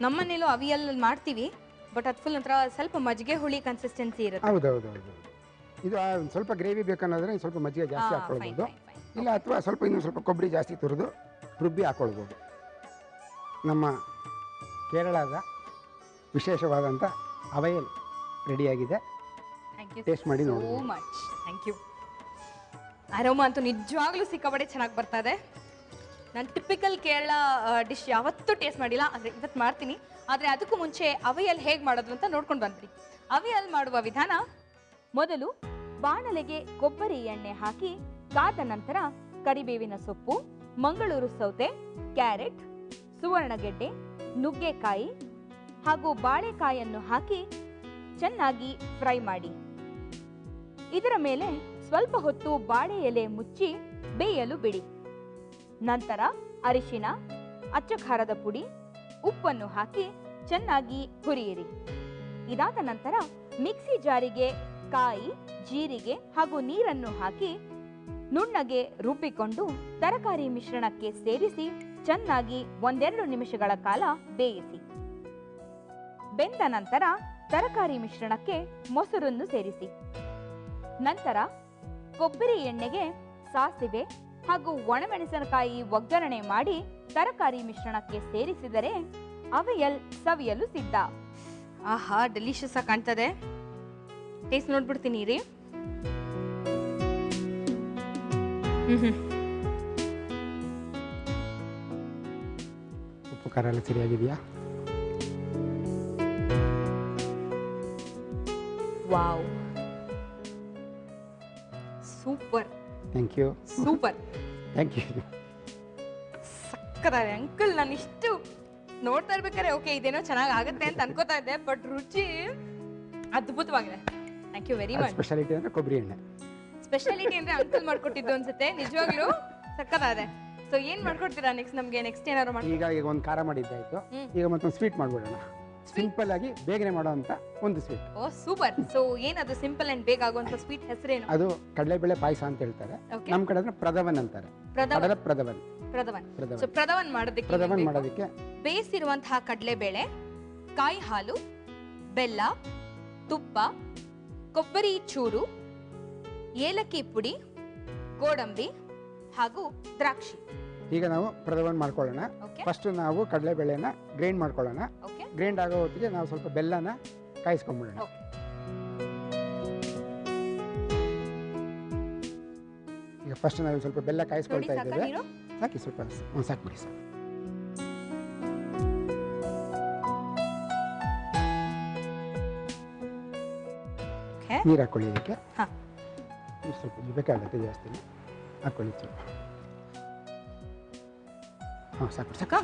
ನಮ್ಮನೇಲೂ ಅವಿಯಲ್ ಮಾಡ್ತೀವಿ, ಬಟ್ ಅದು ಫುಲ್ ಒಂಥರ ಸ್ವಲ್ಪ ಮಜ್ಜಿಗೆ ಹುಳಿ ಕನ್ಸಿಸ್ಟೆನ್ಸಿ ಇರುತ್ತೆ. ಹೌದೌದು. ಇದು ಸ್ವಲ್ಪ ಗ್ರೇವಿ ಬೇಕನ್ನೋದ್ರೆ ಸ್ವಲ್ಪ ಮಜ್ಜಿಗೆ ಜಾಸ್ತಿ ಹಾಕೊಳ್ಬೋದು. ಇಲ್ಲ ಅಥವಾ ಸ್ವಲ್ಪ ಇನ್ನೂ ಸ್ವಲ್ಪ ಕೊಬ್ಬರಿ ಜಾಸ್ತಿ ತುರಿದು ರುಬ್ಬಿ ಹಾಕೊಳ್ಬೋದು. ನಮ್ಮ ಕೇರಳದ ವಿಶೇಷವಾದಂಥ ಅವಯಲ್ ರೆಡಿಯಾಗಿದೆ. ಟೇಸ್ಟ್ ಮಾಡಿ ನೋಡಿ. So much thank you. Aroma ಅಂತೂ ನಿಜವಾಗ್ಲೂ ಸಿಕ್ಕಾಪಟ್ಟೆ ಚೆನ್ನಾಗಿ ಬರ್ತಾ ಇದೆ. ನಾನು ಟಿಪಿಕಲ್ ಕೇರಳ ಡಿಶ್ ಯಾವತ್ತೂ ಟೇಸ್ಟ್ ಮಾಡಿಲ್ಲ, ಆದರೆ ಇವತ್ತು ಮಾಡ್ತೀನಿ. ಆದರೆ ಅದಕ್ಕೂ ಮುಂಚೆ ಅವಿಯಲ್ ಹೇಗೆ ಮಾಡೋದು ಅಂತ ನೋಡ್ಕೊಂಡು ಬಂದ್ರಿ. ಅವಿಯಲ್ ಮಾಡುವ ವಿಧಾನ: ಮೊದಲು ಬಾಣಲೆಗೆ ಕೊಬ್ಬರಿ ಎಣ್ಣೆ ಹಾಕಿ ಕಾದ ನಂತರ ಕರಿಬೇವಿನ ಸೊಪ್ಪು, ಮಂಗಳೂರು ಸೌತೆ, ಕ್ಯಾರೆಟ್, ಸುವರ್ಣಗೆಡ್ಡೆ, ನುಗ್ಗೆಕಾಯಿ ಹಾಗೂ ಬಾಳೆಕಾಯನ್ನು ಹಾಕಿ ಚೆನ್ನಾಗಿ ಫ್ರೈ ಮಾಡಿ. ಇದರ ಮೇಲೆ ಸ್ವಲ್ಪ ಹೊತ್ತು ಬಾಳೆ ಎಲೆ ಮುಚ್ಚಿ ಬೇಯಲು ಬಿಡಿ. ನಂತರ ಅರಿಶಿನ, ಅಚ್ಚ ಖಾರದ ಪುಡಿ, ಉಪ್ಪನ್ನು ಹಾಕಿ ಚೆನ್ನಾಗಿ ಹುರಿಯಿರಿ. ಇದಾದ ನಂತರ ಮಿಕ್ಸಿ ಜಾರಿಗೆ ಕಾಯಿ, ಜೀರಿಗೆ ಹಾಗೂ ನೀರನ್ನು ಹಾಕಿ ನುಣ್ಣಗೆ ರುಬ್ಬಿಕೊಂಡು ತರಕಾರಿ ಮಿಶ್ರಣಕ್ಕೆ ಸೇರಿಸಿ ಚೆನ್ನಾಗಿ 1-2 ನಿಮಿಷಗಳ ಕಾಲ ಬೇಯಿಸಿ. ಬೆಂದ ನಂತರ ತರಕಾರಿ ಮಿಶ್ರಣಕ್ಕೆ ಮೊಸರನ್ನು ಸೇರಿಸಿ. ನಂತರ ಕೊಬ್ಬರಿ ಎಣ್ಣೆಗೆ ಸಾಸಿವೆ ಹಾಗೂ ಒಣಮೆಣಸಿನಕಾಯಿ ಒಗ್ಗರಣೆ ಮಾಡಿ ತರಕಾರಿ ಮಿಶ್ರಣಕ್ಕೆ ಸೇರಿಸಿದರೆ ಅವಿಯಲ್ ಸವಿಯಲು ಸಿದ್ಧ. ಆಹಾ, ಡೆಲಿಷಿಯಸ್ ಆಗಿ ಕಾಣ್ತದೆ. ಟೇಸ್ಟ್ ನೋಡ್ಬಿಡ್ತೀನಿ ರೀ. ಉಪ್ಪು ಖಾರ ಎಲ್ಲ ಸರಿಯಾಗಿದೆಯಾ? Wow, super thank you. Super, thank you. ಸಕ್ಕತ್ತಾಗಿದೆ ಅಂಕಲ್. ನಾನು ಇಷ್ಟು ನೋಡ್ತಾ ಇರ್ಬೇಕಾದ್ರೆ ಓಕೆ ಇದೇನೋ ಚೆನ್ನಾಗಿ ಆಗುತ್ತೆ ಅಂತ ಅನ್ಕೋತಾ ಇದ್ದೆ, ಬಟ್ ರುಚಿ ಅದ್ಭುತವಾಗಿದೆ. Thank you very much. Speciality ಅಂದರೆ ಕೊಬ್ಬರಿ ಎಣ್ಣೆ. ಸ್ಪೆಷಾಲಿಟಿ ಅಂದ್ರೆ ಅಂಕಲ್ ಮಾಡ್ಕೊಟ್ಟಿದ್ದು ಅನ್ಸುತ್ತೆ. ನಿಜವಾಗ್ಲೂ ಸಕ್ಕತ್ತಾಗಿದೆ. ಸೊ ಏನ್ ಮಾಡ್ಕೊಡ್ತೀರಾ ನೆಕ್ಸ್ಟ್? ನಮ್ಗೆ ನೆಕ್ಸ್ಟ್ ಏನಾದ್ರು ಮಾಡಿ. ಈಗ ಒಂದು ಖಾರ ಮಾಡಿದ್ದಾಯ್ತು, ಈಗ ಮತ್ತೊಂದು ಸ್ವೀಟ್ ಮಾಡ್ಬಿಡೋಣ. ಸಿಂಪಲ್ ಆಗಿ ಬೇಗನೆ ಮಾಡುವಂತ ಒಂದು ಸ್ವೀಟ್. ಓ ಸೂಪರ್. ಸೊ ಏನದು ಸಿಂಪಲ್ ಅಂಡ್ ಬೇಗ ಆಗುವಂತ ಸ್ವೀಟ್ ಹೆಸರೇನು? ಅದು ಕಡಲೆಬೇಳೆ ಪಾಯಸ ಅಂತ ಹೇಳ್ತಾರೆ. ನಮ್ಮ ಕಡೆ ಅದನ್ನ ಪ್ರದವನ್ ಅಂತಾರೆ. ಪ್ರದವನ್. ಪ್ರದವನ್. ಸೊ ಪ್ರದವನ್ ಮಾಡೋದಕ್ಕೆ ಬೇಯಿಸಿರುವಂತಹ ಕಡಲೆಬೇಳೆ, ಕಾಯಿ ಹಾಲು, ಬೆಲ್ಲ, ತುಪ್ಪ, ಕೊಬ್ಬರಿ ಚೂರು, ಏಲಕ್ಕಿ ಪುಡಿ, ಗೋಡಂಬಿ ಹಾಗೂ ದ್ರಾಕ್ಷಿ. ಈಗ ನಾವು ಪ್ರದವನ್ ಮಾಡ್ಕೊಳ್ಳೋಣ. ಫಸ್ಟ್ ನಾವು ಕಡಲೆಬೇಳೆನ ಗ್ರೈಂಡ್ ಮಾಡ್ಕೊಳ್ಳೋಣ. ಗ್ರೈಂಡ್ ಆಗೋ ಹೊತ್ತಿಗೆ ನಾವು ಸ್ವಲ್ಪ ಬೆಲ್ಲನ ಕಾಯಿಸ್ಕೊಂಡ್ಬಿಡೋಣ. ಈಗ ಫಸ್ಟ್ ನಾವು ಸ್ವಲ್ಪ ಬೆಲ್ಲ ಕಾಯಿಸ್ಕೊಳ್ತಾ ಇದ್ದೇವೆ. ಸಾಕಿ, ಸ್ವಲ್ಪ ಸಾಕು ಬಿಡಿ ಸರ್. ನೀರು ಹಾಕೊಳ್ಳಿ ಇದಕ್ಕೆ. ಸ್ವಲ್ಪ ಬೇಕಾಗುತ್ತೆ ಜಾಸ್ತಿ ಹಾಕೊಳ್ಳಿ ಸ್ವಲ್ಪ. ಹಾಂ ಸಾಕು ಸಾಕು.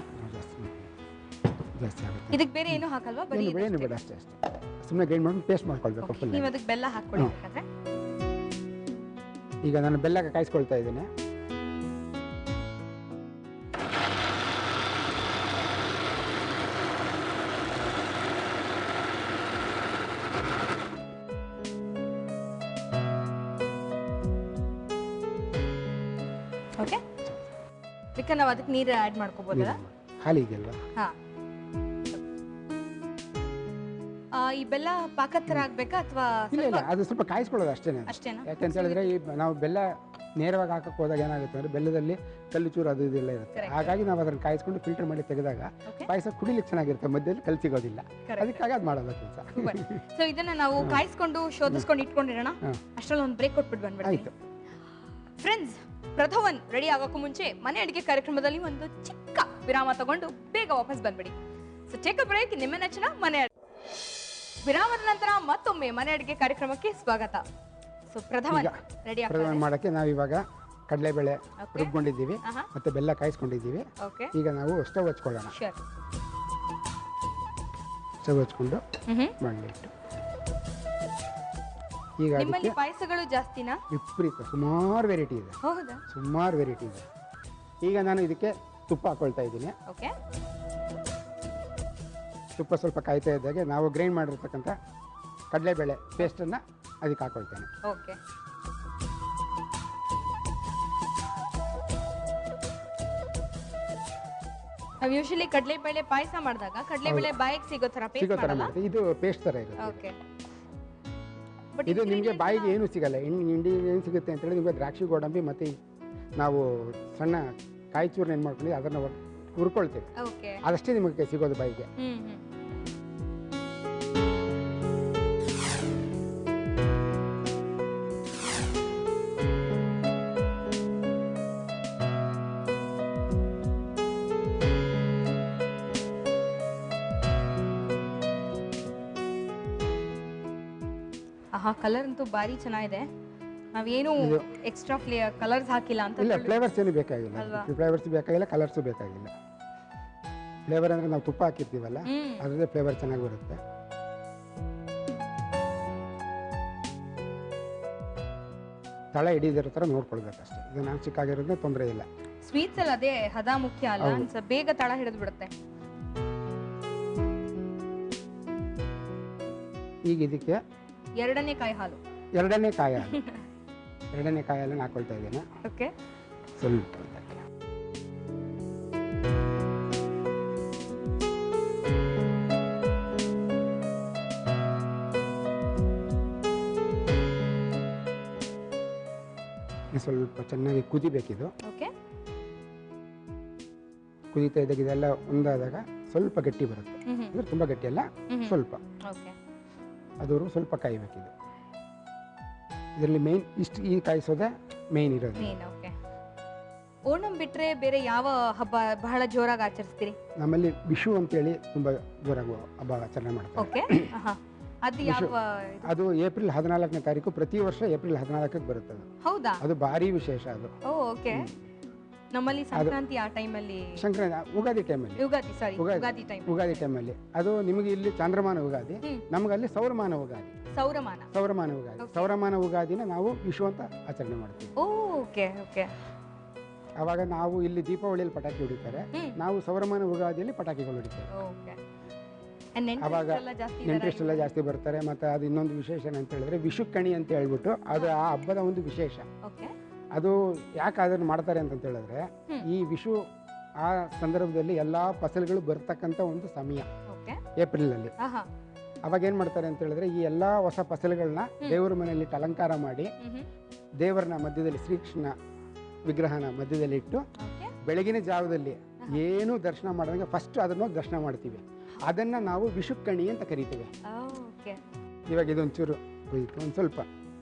ಜಾಸ್ತಿ ಆಗುತ್ತೆ. ಇದಕ್ಕೆ ಬೇರೆ ಏನು ಹಾಕಲ್ವಾ? ಬರೀ ಏನು ಬೇಡ, ಅಷ್ಟೇ ಸುಮ್ಮನೆ ಗ್ರೈಂಡ್ ಮಾಡಿ ಪೇಸ್ಟ್ ಮಾಡ್ಕೊಳ್ಬೇಕು. ನೀವು ಅದಕ್ಕೆ ಬೆಲ್ಲ ಹಾಕ್ಕೊಳ್ಳಿ. ಈಗ ನಾನು ಬೆಲ್ಲ ಕಾಯಿಸ್ಕೊಳ್ತಾ ಇದ್ದೇನೆ. ಓಕೆ, ಬೇಕಾದ್ರೆ ನಾವು ಅದಕ್ಕೆ ನೀರು ಆ್ಯಡ್ ಮಾಡ್ಕೋಬೋದಲ್ಲ? ಹಾಲಿಗೆ ಅಲ್ವಾ? ಹಾಂ. ಈ ಬೆಲ್ಲ ಪಾಕದ ಥರ ಆಗಬೇಕಾ ಅಥವಾ? ಇಲ್ಲ, ಅದು ಸ್ವಲ್ಪ ಕಾಯಿಸ್ಕೊಳ್ಳೋದು ಅಷ್ಟೇನೆ. ಅಷ್ಟೇನಾ? ಯಾಕೆಂತ ಹೇಳಿದ್ರೆ ಈ ನಾವು ಬೆಲ್ಲ ನೇರವಾಗಿ ಹಾಕಕ್ಕೆ ಹೋದಾಗ ಏನಾಗುತ್ತೆ ಅಂದರೆ ಬೆಲ್ಲದಲ್ಲಿ ಕಲ್ಲು ಚೂರು ಅದು ಇದೆಲ್ಲ ಇರುತ್ತೆ. ಹಾಗಾಗಿ ನಾವು ಅದನ್ನು ಕಾಯಿಸ್ಕೊಂಡು ಫಿಲ್ಟರ್ ಮಾಡಿ ತೆಗೆದಾಗ ಪಾಯಸ ಕುಡಿಲಿಕ್ಕೆ ಚೆನ್ನಾಗಿರುತ್ತೆ, ಮಧ್ಯದಲ್ಲಿ ಕಲ್ ಸಿಗೋದಿಲ್ಲ. ಅದಕ್ಕಾಗಿ ಅದು ಮಾಡೋದು ಕೆಲಸ. ಸೊ ಇದನ್ನ ನಾವು ಕಾಯಿಸ್ಕೊಂಡು ಶೋಧಿಸ್ಕೊಂಡು ಇಟ್ಕೊಂಡಿರೋಣ. ಅಷ್ಟರಲ್ಲಿ ಒಂದು ಬ್ರೇಕ್ ಕೊಟ್ಬಿಟ್ಟು ಬಂದ್ಬಿಡಿ. ಆಯಿತು ಫ್ರೆಂಡ್ಸ್, ಪ್ರಥವನ್ ರೆಡಿ ಆಗೋಕ್ಕೂ ಮುಂಚೆ ಮನೆ ಅಡುಗೆ ಕಾರ್ಯಕ್ರಮದಲ್ಲಿ ಒಂದು ಚಿಕ್ಕ ವಿರಾಮ ತಗೊಂಡು ಬೇಗ ವಾಪಸ್ ಬಂದ್ಬಿಡಿ. So take a break. ನಿಮ್ಮ ನೆಚ್ಚಿನ ಮನೆ ವಿರಾಮದ ನಂತರ ಮತ್ತೊಮ್ಮೆ ಮನೆ ಅಡುಗೆ ಕಾರ್ಯಕ್ರಮಕ್ಕೆ ಸ್ವಾಗತ. ಸೊ ಪ್ರಥವನ್ ರೆಡಿ ಮಾಡೋಕ್ಕೆ ನಾವು ಇವಾಗ ಕಡಲೆಬೇಳೆ ರುಬ್ಕೊಂಡಿದ್ದೀವಿ, ಮತ್ತೆ ಬೆಲ್ಲ ಕಾಯಿಸ್ಕೊಂಡಿದ್ದೀವಿ. ಈಗ ನಾವು ಸ್ಟವ್ ಹಚ್ಕೊಳ್ಳೋಣ. ಸ್ಟವ್ ಹಚ್ಕೊಂಡು ಮಾಡಲಿಟ್ಟು ಈಗ ನಿಮ್ಮಲ್ಲಿ ಪಾಯಸಗಳು ಜಾಸ್ತಿನಾ? ವಿಪರೀತ ಸುಮಾರು ವೆರೈಟಿ ಇದೆ. ಹೌದಾ? ಸುಮಾರು ವೆರೈಟಿ ಇದೆ. ಈಗ ನಾನು ಇದಕ್ಕೆ ತುಪ್ಪ ಹಾಕೊಳ್ತಾ ಇದ್ದೀನಿ. ತುಪ್ಪ ಸ್ವಲ್ಪ ಕಾಯ್ತಾ ಇದ್ದಾಗೆ ನಾವು ಗ್ರೈಂಡ್ ಮಾಡಿರ್ತಕ್ಕಂಥ ಕಡಲೆಬೇಳೆ ಪೇಸ್ಟನ್ನು ಅದಕ್ಕೆ ಹಾಕೊಳ್ತೇನೆ. ಓಕೆ. ನಾವು ಯೂಶಲಿ ಕಡಲೆಬೇಳೆ ಪಾಯಸ ಮಾಡಿದಾಗ ಕಡಲೆಬೇಳೆ ಬಾಯಿಗೆ ಸಿಗೋ ಥರ ಪೇಸ್ಟ್ ಮಾಡಲ್ಲ, ಇದು ಪೇಸ್ಟ್ ಥರ ಇರುತ್ತೆ. ಓಕೆ. ಇದು ನಿಮಗೆ ಬಾಯಿಗೆ ಏನು ಸಿಗಲ್ಲ. ಹಿಂಡಿ ಏನು ಸಿಗುತ್ತೆ ಅಂತೇಳಿ ನಿಮಗೆ ದ್ರಾಕ್ಷಿ, ಗೋಡಂಬಿ ಮತ್ತು ನಾವು ಸಣ್ಣ ಕಾಯಿ ಚೂರ್ನ ಏನು ಮಾಡ್ಕೊಂಡು ಅದನ್ನು ಹುರ್ಕೊಳ್ತೇವೆ. ಅದಷ್ಟೇ ನಿಮಗೆ ಸಿಗೋದು ಬಾಯಿಗೆ. ಆಹಾ, ಕಲರ್ ಅಂತೂ ಭಾರಿ ಚೆನ್ನಾಗಿದೆ. ನಾವೇನು ಎಕ್ಸ್ಟ್ರಾ ಕಲರ್ಸ್ ಹಾಕಿಲ್ಲ ಅಂತ. ಇಲ್ಲ, ಫ್ಲೇವರ್ಸ್ ಏನು ಬೇಕಾಗಿಲ್ಲ. ಫ್ಲೇವರ್ಸ್ ಬೇಕಾಗಿಲ್ಲ, ಕಲರ್ಸು ಬೇಕಾಗಿಲ್ಲ. ಫ್ಲೇವರ್ ಅಂದರೆ ನಾವು ತುಪ್ಪ ಹಾಕಿರ್ತೀವಲ್ಲ, ಅದರಲ್ಲೇ ಫ್ಲೇವರ್ ಚೆನ್ನಾಗಿ ಬರುತ್ತೆ. ತಳ ಹಿಡಿದಿರೋ ಥರ ನೋಡ್ಕೊಳ್ಬೇಕಷ್ಟೇ. ಇದು ನಾನ್ ಸ್ಟಿಕ್ ಆಗಿರೋದ್ರೆ ತೊಂದರೆ ಇಲ್ಲ. ಸ್ವೀಟ್ಸ್ ಅಲ್ಲಿ ಅದೇ ಹದ ಮುಖ್ಯ ಅಲ್ಲ, ಸ್ವಲ್ಪ ಬೇಗ ತಳ ಹಿಡಿದು ಬಿಡುತ್ತೆ. ಈಗ ಇದಕ್ಕೆ ಎರಡನೇ ಕಾಯಿ ಹಾಲು ಎರಡನೇ ಕಾಯಿ ಹಾಲನ್ನು ಹಾಕೊಳ್ತಾ ಇದ್ದೇನೆ. ಓಕೆ, ಸ್ವಲ್ಪ ಸ್ವಲ್ಪ ಚೆನ್ನಾಗಿ ಕುದಿಬೇಕಿದು. ಓಕೆ, ಕುದೀತಾ ಇದ್ದಾಗ ಇದೆಲ್ಲ ಒಂದಾದಾಗ ಸ್ವಲ್ಪ ಗಟ್ಟಿ ಬರುತ್ತೆ. ಅಂದ್ರೆ ತುಂಬ ಗಟ್ಟಿ ಅಲ್ಲ, ಸ್ವಲ್ಪ. ಓಕೆ, ಅದು ಸ್ವಲ್ಪ ಕಾಯಬೇಕಿದು. ಇದರಲ್ಲಿ ಮೇನ್ ಈ ಕಾಯಿಸೋದೆ ಮೇನ್ ಇರೋದು. ಓಕೆ. ಓಣಂ ಬಿಟ್ರೆ ಬೇರೆ ಯಾವ ಹಬ್ಬ ಬಹಳ ಜೋರಾಗಿ ಆಚರಿಸ್ತೀರಿ? ನಮ್ಮಲ್ಲಿ ವಿಷು ಅಂತೇಳಿ ತುಂಬ ಜೋರಾಗಿ ಹಬ್ಬ ಆಚರಣೆ ಮಾಡ್ತಾರೆ. ಓಕೆ, ಅದು ಯಾವ? ಅದು ಏಪ್ರಿಲ್ 14ನೇ ತಾರೀಕು, ಪ್ರತಿ ವರ್ಷ ಏಪ್ರಿಲ್ 14ಕ್ಕೆ ಬರುತ್ತೆ ಅದು. ಹೌದಾ? ಅದು ಭಾರಿ ವಿಶೇಷ ಅದು. ಓಕೆ. ನಮ್ಮಲ್ಲಿ ಸಂಕ್ರಾಂತಿ ಆ ಟೈಮಲ್ಲಿ, ಸಂಕ್ರಾಂತಿ ಉಗಾದಿ ಟೈಮಲ್ಲಿ, ಉಗಾದಿ ಟೈಮಲ್ಲಿ ಅದು ನಿಮಗೆ ಇಲ್ಲಿ ಚಾಂದ್ರಮಾನ ಉಗಾದಿ, ನಮಗಲ್ಲಿ ಸೌರಮಾನ ಉಗಾದಿ. ಸೌರಮಾನ ಉಗಾದಿನ ನಾವು ವಿಷು ಅಂತ ಆಚರಣೆ ಮಾಡ್ತೀವಿ. Okay okay. ಅವಾಗ ನಾವು ಇಲ್ಲಿ ದೀಪಾವಳಿಯಲ್ಲಿ ಪಟಾಕಿ ಹೊಡಿತಾರೆ, ನಾವು ಸೌರಮಾನ ಉಗಾದಿಯಲ್ಲಿ ಪಟಾಕಿಗಳು ಹೊಡಿತಾರೆ. ಅವಾಗ ನೆಂಟರಿಷ್ಟೆಲ್ಲ ಜಾಸ್ತಿ ಬರ್ತಾರೆ. ಮತ್ತೆ ಅದು ಇನ್ನೊಂದು ವಿಶೇಷ ಅಂತ ಹೇಳಿದ್ರೆ ವಿಷು ಕಣಿ ಅಂತ ಹೇಳ್ಬಿಟ್ಟು ಅದು ಆ ಹಬ್ಬದ ಒಂದು ವಿಶೇಷ. ಅದು ಯಾಕೆ ಅದನ್ನು ಮಾಡ್ತಾರೆ ಅಂತ ಹೇಳಿದ್ರೆ, ಈ ವಿಷು ಆ ಸಂದರ್ಭದಲ್ಲಿ ಎಲ್ಲಾ ಫಸಲುಗಳು ಬರ್ತಕ್ಕಂಥ ಒಂದು ಸಮಯ ಏಪ್ರಿಲ್ ಅಲ್ಲಿ. ಅವಾಗ ಏನ್ ಮಾಡ್ತಾರೆ ಅಂತ ಹೇಳಿದ್ರೆ, ಈ ಎಲ್ಲಾ ಹೊಸ ಫಸಲುಗಳನ್ನ ದೇವರ ಮನೆಯಲ್ಲಿ ಅಲಂಕಾರ ಮಾಡಿ, ದೇವರನ್ನ ಮಧ್ಯದಲ್ಲಿ ಶ್ರೀಕೃಷ್ಣ ವಿಗ್ರಹನ ಮಧ್ಯದಲ್ಲಿ ಇಟ್ಟು, ಬೆಳಗಿನ ಜಾವದಲ್ಲಿ ಏನು ದರ್ಶನ ಮಾಡಿದಂಗೆ ಫಸ್ಟ್ ಅದನ್ನ ದರ್ಶನ ಮಾಡ್ತೀವಿ. ಅದನ್ನ ನಾವು ವಿಷುಕಣಿ ಅಂತ ಕರಿತೀವಿ. ಇವಾಗ ಇದೊಂಚೂರು ಒಂದು ಸ್ವಲ್ಪ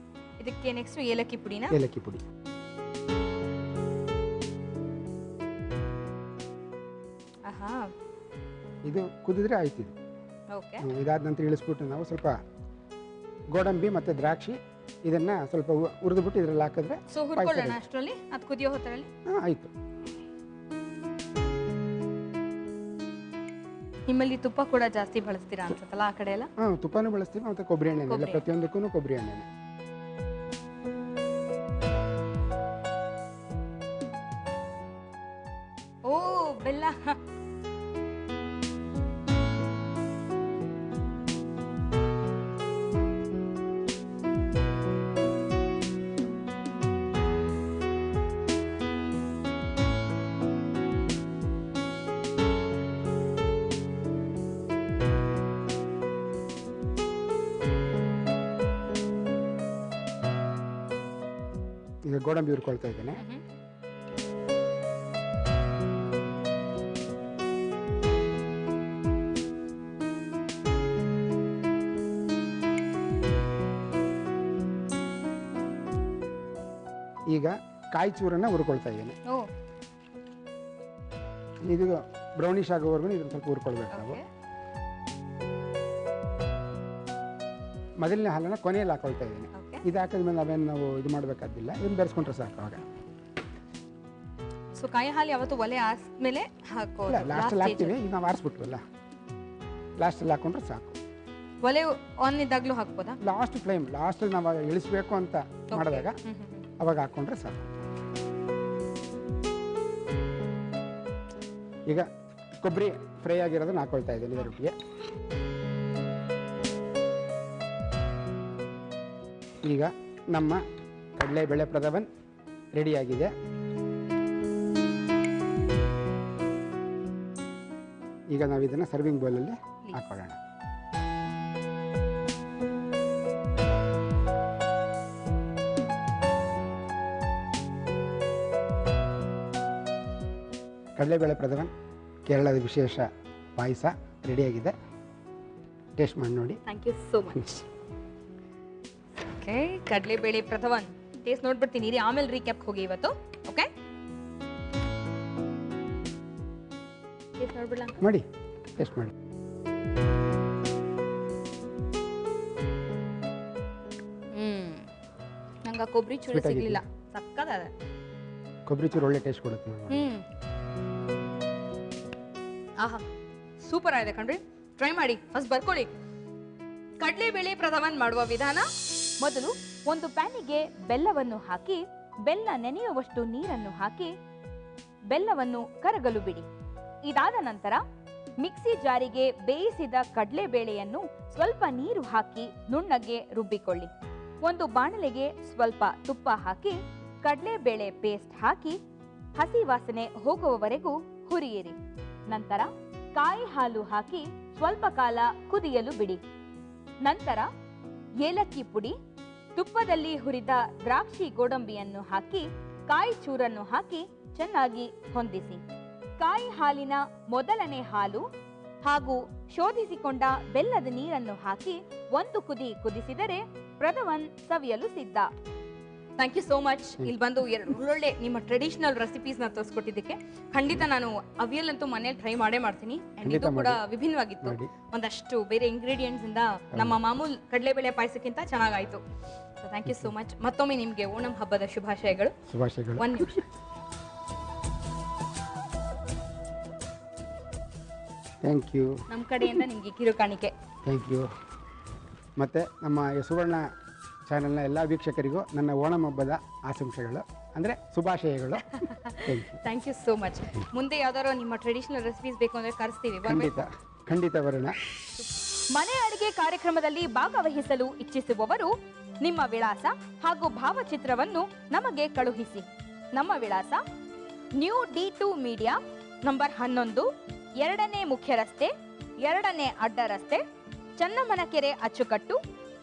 ಇದಕ್ಕೆ ನೆಕ್ಸ್ಟ್ ಏಲಕ್ಕಿ ಪುಡಿ. ಇದು ಕುದಿದ್ರೆ ಆಯ್ತು. ಇದಾದ ನಂತರ ಇಳಿಸ್ಬಿಟ್ಟು ನಾವು ಸ್ವಲ್ಪ ಗೋಡಂಬಿ ಮತ್ತೆ ದ್ರಾಕ್ಷಿ ಇದನ್ನ ಸ್ವಲ್ಪ ಹುರಿದ್ಬಿಟ್ಟು ಇದ್ರಲ್ಲಿ ಹಾಕಿದ್ರೆ ಆಯ್ತು. ನಿಮ್ಮಲ್ಲಿ ತುಪ್ಪ ಕೂಡ ಜಾಸ್ತಿ ಬಳಸ್ತೀರಾ ಅನ್ಸುತ್ತಲ್ಲ ಆ ಕಡೆ ಎಲ್ಲ? ತುಪ್ಪನೂ ಬಳಸ್ತೀವಿ, ಮತ್ತೆ ಕೊಬ್ಬರಿ ಎಣ್ಣೆ, ಪ್ರತಿಯೊಂದಕ್ಕೂ ಕೊಬ್ಬರಿ ಎಣ್ಣೆ. ಓ ಬೆಲ್ಲ. ಈಗ ಗೋಡಂಬಿ ಹುರ್ಕೊಳ್ತಾ ಇದ್ದೇನೆ. ಈಗ ಕಾಯಿ ಚೂರನ್ನ ಹುರ್ಕೊಳ್ತಾ ಇದ್ದೇನೆ. ಇದು ಬ್ರೌನಿಶ್ ಆಗೋವರೆಗೂ ಇದನ್ನ ಸ್ವಲ್ಪ ಹುರ್ಕೊಳ್ಬೇಕು ನಾವು. ಮೊದಲನೇ ಹಾಲನ್ನ ಕೊನೆಯಲ್ಲಿ ಹಾಕೊಳ್ತಾ ಇದ್ದೀನಿ. ಇದು ಹಾಕಿದ್ಮೇಲೆ ನಾವು ಇದು ಮಾಡಬೇಕಾದಿಲ್ಲ, ಇದನ್ನ ಬೆರೆಸ್ಕೊಂಡ್ರೆ ಸಾಕು. ಅವಾಗ ಕಾಯಿ ಹಾಲು ಯಾವತ್ತು ಒಲೆ ಆರಿಸ್ಮೇಲೆ ಹಾಕೋಲ್ಲ, ಲಾಸ್ಟಲ್ಲಿ ಹಾಕ್ತೀವಿ. ಈಗ ನಾವು ಆರಿಸ್ಬಿಟ್ವಲ್ಲ, ಲಾಸ್ಟಲ್ಲಿ ಹಾಕೊಂಡ್ರೆ ಸಾಕು. ಒಲೆ ಆನ್ ಇದ್ದಾಗಲೂ ಹಾಕ್ಬೋದಾ? ಲಾಸ್ಟಲ್ಲಿ ನಾವು ಇಳಿಸ್ಬೇಕು ಅಂತ ಮಾಡಿದಾಗ ಅವಾಗ ಹಾಕೊಂಡ್ರೆ ಸಾಕು. ಈಗ ಕೊಬ್ಬರಿ ಫ್ರೈ ಆಗಿರೋದನ್ನ ಹಾಕೊಳ್ತಾ ಇದ್ದೀನಿ ಇದರೊಟ್ಟಿಗೆ. ಈಗ ನಮ್ಮ ಕಡಲೆಬೇಳೆ ಪ್ರಥಮನ್ ರೆಡಿಯಾಗಿದೆ. ಈಗ ನಾವು ಇದನ್ನು ಸರ್ವಿಂಗ್ ಬೌಲಲ್ಲಿ ಹಾಕೊಳ್ಳೋಣ. ಕಡಲೆಬೇಳೆ ಪ್ರಥಮನ್ ಕೇರಳದ ವಿಶೇಷ ಪಾಯಸ ರೆಡಿಯಾಗಿದೆ. ಟೇಸ್ಟ್ ಮಾಡಿ ನೋಡಿ. Thank you so much. Okay, ಕಡಲೆಬೇಳೆ ಪ್ರಥಮನ್ ಟೇಸ್ಟ್ ನೋಡ್ಬಿಡ್ತೀನಿ ರೀ, ಆಮೇಲೆ ರೀಕ್ಯಾಪ್ ಹೋಗಿ ಇವತ್ತು. ಓಕೆ, ಟೇಸ್ಟ್ ನೋಡ್ಬಿಡ್ಲಾ? ಮಾಡಿ, ಟೇಸ್ಟ್ ಮಾಡಿ. ನಂಗೆ ಕೊಬ್ಬರಿ ಚೂರು ಸಿಗ್ಲಿಲ್ಲ, ಸಕ್ಕತ್ತಾದ. ಕೊಬ್ಬರಿ ಚೂರು ಒಳ್ಳೆ ಟೇಸ್ಟ್ ಕೊಡುತ್ತೆ. ಆಹಾ, ಸೂಪರ್ ಆಗಿದೆ ಕಣ್ರಿ, ಟ್ರೈ ಮಾಡಿ. ಫಸ್ಟ್ ಬರ್ಕೊಳ್ಳಿ. ಕಡಲೆಬೇಳೆ ಪ್ರಥಮನ್ ಮಾಡುವ ವಿಧಾನ: ಮೊದಲು ಒಂದು ಪ್ಯಾನಿಗೆ ಬೆಲ್ಲವನ್ನು ಹಾಕಿ, ಬೆಲ್ಲ ನೆನೆಯುವಷ್ಟು ನೀರನ್ನು ಹಾಕಿ, ಬೆಲ್ಲವನ್ನು ಕರಗಲು ಬಿಡಿ. ಇದಾದ ನಂತರ ಮಿಕ್ಸಿ ಜಾರಿಗೆ ಬೇಯಿಸಿದ ಕಡಲೆಬೇಳೆಯನ್ನು ಸ್ವಲ್ಪ ನೀರು ಹಾಕಿ ನುಣ್ಣಗೆ ರುಬ್ಬಿಕೊಳ್ಳಿ. ಒಂದು ಬಾಣಲೆಗೆ ಸ್ವಲ್ಪ ತುಪ್ಪ ಹಾಕಿ ಕಡಲೆಬೇಳೆ ಪೇಸ್ಟ್ ಹಾಕಿ ಹಸಿ ವಾಸನೆ ಹೋಗುವವರೆಗೂ ಹುರಿಯಿರಿ. ನಂತರ ಕಾಯಿ ಹಾಲು ಹಾಕಿ ಸ್ವಲ್ಪ ಕಾಲ ಕುದಿಯಲು ಬಿಡಿ. ನಂತರ ಏಲಕ್ಕಿ ಪುಡಿ, ತುಪ್ಪದಲ್ಲಿ ಹುರಿದ ದ್ರಾಕ್ಷಿ ಗೋಡಂಬಿಯನ್ನು ಹಾಕಿ ಕಾಯಿ ಚೂರನ್ನು ಹಾಕಿ ಚೆನ್ನಾಗಿ ಹೊಂದಿಸಿ. ಕಾಯಿ ಹಾಲಿನ ಮೊದಲನೇ ಹಾಲು ಹಾಗೂ ಶೋಧಿಸಿಕೊಂಡ ಬೆಲ್ಲದ ನೀರನ್ನು ಹಾಕಿ ಒಂದು ಕುದಿ ಕುದಿಸಿದರೆ ಪ್ರದವನ್ ಸವಿಯಲು ಸಿದ್ಧ. Thank you so much. ಇಲ್ಲಿ ಬಂದು ಎರಡು ಒಳ್ಳೊಳ್ಳೆ ನಿಮ್ಮ ಟ್ರೆಡಿಷನಲ್ ರೆಸಿಪೀಸ್ನ ತೋರಿಸ್ಕೊಟ್ಟಿದ್ದಕ್ಕೆ. ಖಂಡಿತ ನಾನು ಅವಿಯಲ್ ಅಂತೂ ಮನೇಲಿ ಟ್ರೈ ಮಾಡೇ ಮಾಡ್ತೀನಿ. ಅಂಡ್ ಇದು ಕೂಡ ವಿಭಿನ್ನವಾಗಿತ್ತು. ಒಂದಷ್ಟು ಬೇರೆ ಇಂಗ್ರೀಡಿಯೆಂಟ್ಸ್ ಇಂದ ನಮ್ಮ ಮಾಮೂಲ್ ಕಡಲೆಬೇಳೆ ಪಾಯಸಕ್ಕಿಂತ ಚೆನ್ನಾಗಾಯ್ತು. Thank you so much. ಮತ್ತೊಮ್ಮೆ ನಿಮಗೆ ಓಣಂ ಹಬ್ಬದ ಶುಭಾಶಯಗಳು. ಒಂದು ನಿಮಿಷ. Thank you. ನಮ್ಮ ಕಡೆಯಿಂದ ನಿಮಗೆ ಕಿರು ಕಾಣಿಕೆ. Thank you. ಮತ್ತು ನಮ್ಮ ಸುವರ್ಣ ಚಾನೆಲ್ನ ಎಲ್ಲ ವೀಕ್ಷಕರಿಗೂ ನನ್ನ ಓಣಂ ಹಬ್ಬದ ಆಶಂಸೆಗಳು, ಅಂದರೆ ಶುಭಾಶಯಗಳು. Thank you so much. ಮುಂದೆ ಯಾವ್ದಾದ್ರು ನಿಮ್ಮ ಟ್ರೆಡಿಷನಲ್ ರೆಸಿಪೀಸ್ ಬೇಕು ಅಂದರೆ ಕರೆಸ್ತೀವಿ. ಖಂಡಿತ ಬರೋಣ. ಮನೆ ಅಡುಗೆ ಕಾರ್ಯಕ್ರಮದಲ್ಲಿ ಭಾಗವಹಿಸಲು ಇಚ್ಛಿಸುವವರು ನಿಮ್ಮ ವಿಳಾಸ ಹಾಗೂ ಭಾವಚಿತ್ರವನ್ನು ನಮಗೆ ಕಳುಹಿಸಿ. ನಮ್ಮ ವಿಳಾಸ ನ್ಯೂ D2 ಮೀಡಿಯಾ, ನಂಬರ್ 11, 2ನೇ ಮುಖ್ಯ ರಸ್ತೆ, 2ನೇ ಅಡ್ಡ ರಸ್ತೆ, ಚನ್ನಮ್ಮನಕೆರೆ, ಅಚ್ಚುಕಟ್ಟು,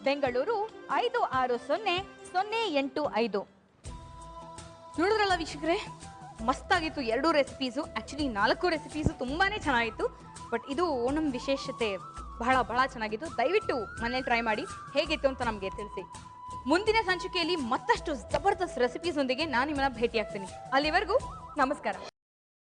ಬೆಂಗಳೂರು 560085. ನೋಡಿದ್ರಲ್ಲ ವೀಕ್ಷಕರೇ, ಮಸ್ತಾಗಿತ್ತು 2 ರೆಸಿಪೀಸು. ಆ್ಯಕ್ಚುಲಿ 4 ರೆಸಿಪೀಸು ತುಂಬಾ ಚೆನ್ನಾಗಿತ್ತು. ಬಟ್ ಇದು ಓಣಂ ವಿಶೇಷತೆ ಬಹಳ ಬಹಳ ಚೆನ್ನಾಗಿತ್ತು. ದಯವಿಟ್ಟು ಮನೇಲಿ ಟ್ರೈ ಮಾಡಿ ಹೇಗಿತ್ತು ಅಂತ ನಮಗೆ ತಿಳಿಸಿ. ಮುಂದಿನ ಸಂಚಿಕೆಯಲ್ಲಿ ಮತ್ತಷ್ಟು ಜಬರ್ದಸ್ತ್ ರೆಸಿಪೀಸ್ ಒಂದಿಗೆ ನಾನು ನಿಮ್ಮನ್ನ ಭೇಟಿ ಆಗ್ತೀನಿ. ಅಲ್ಲಿವರೆಗೂ ನಮಸ್ಕಾರ.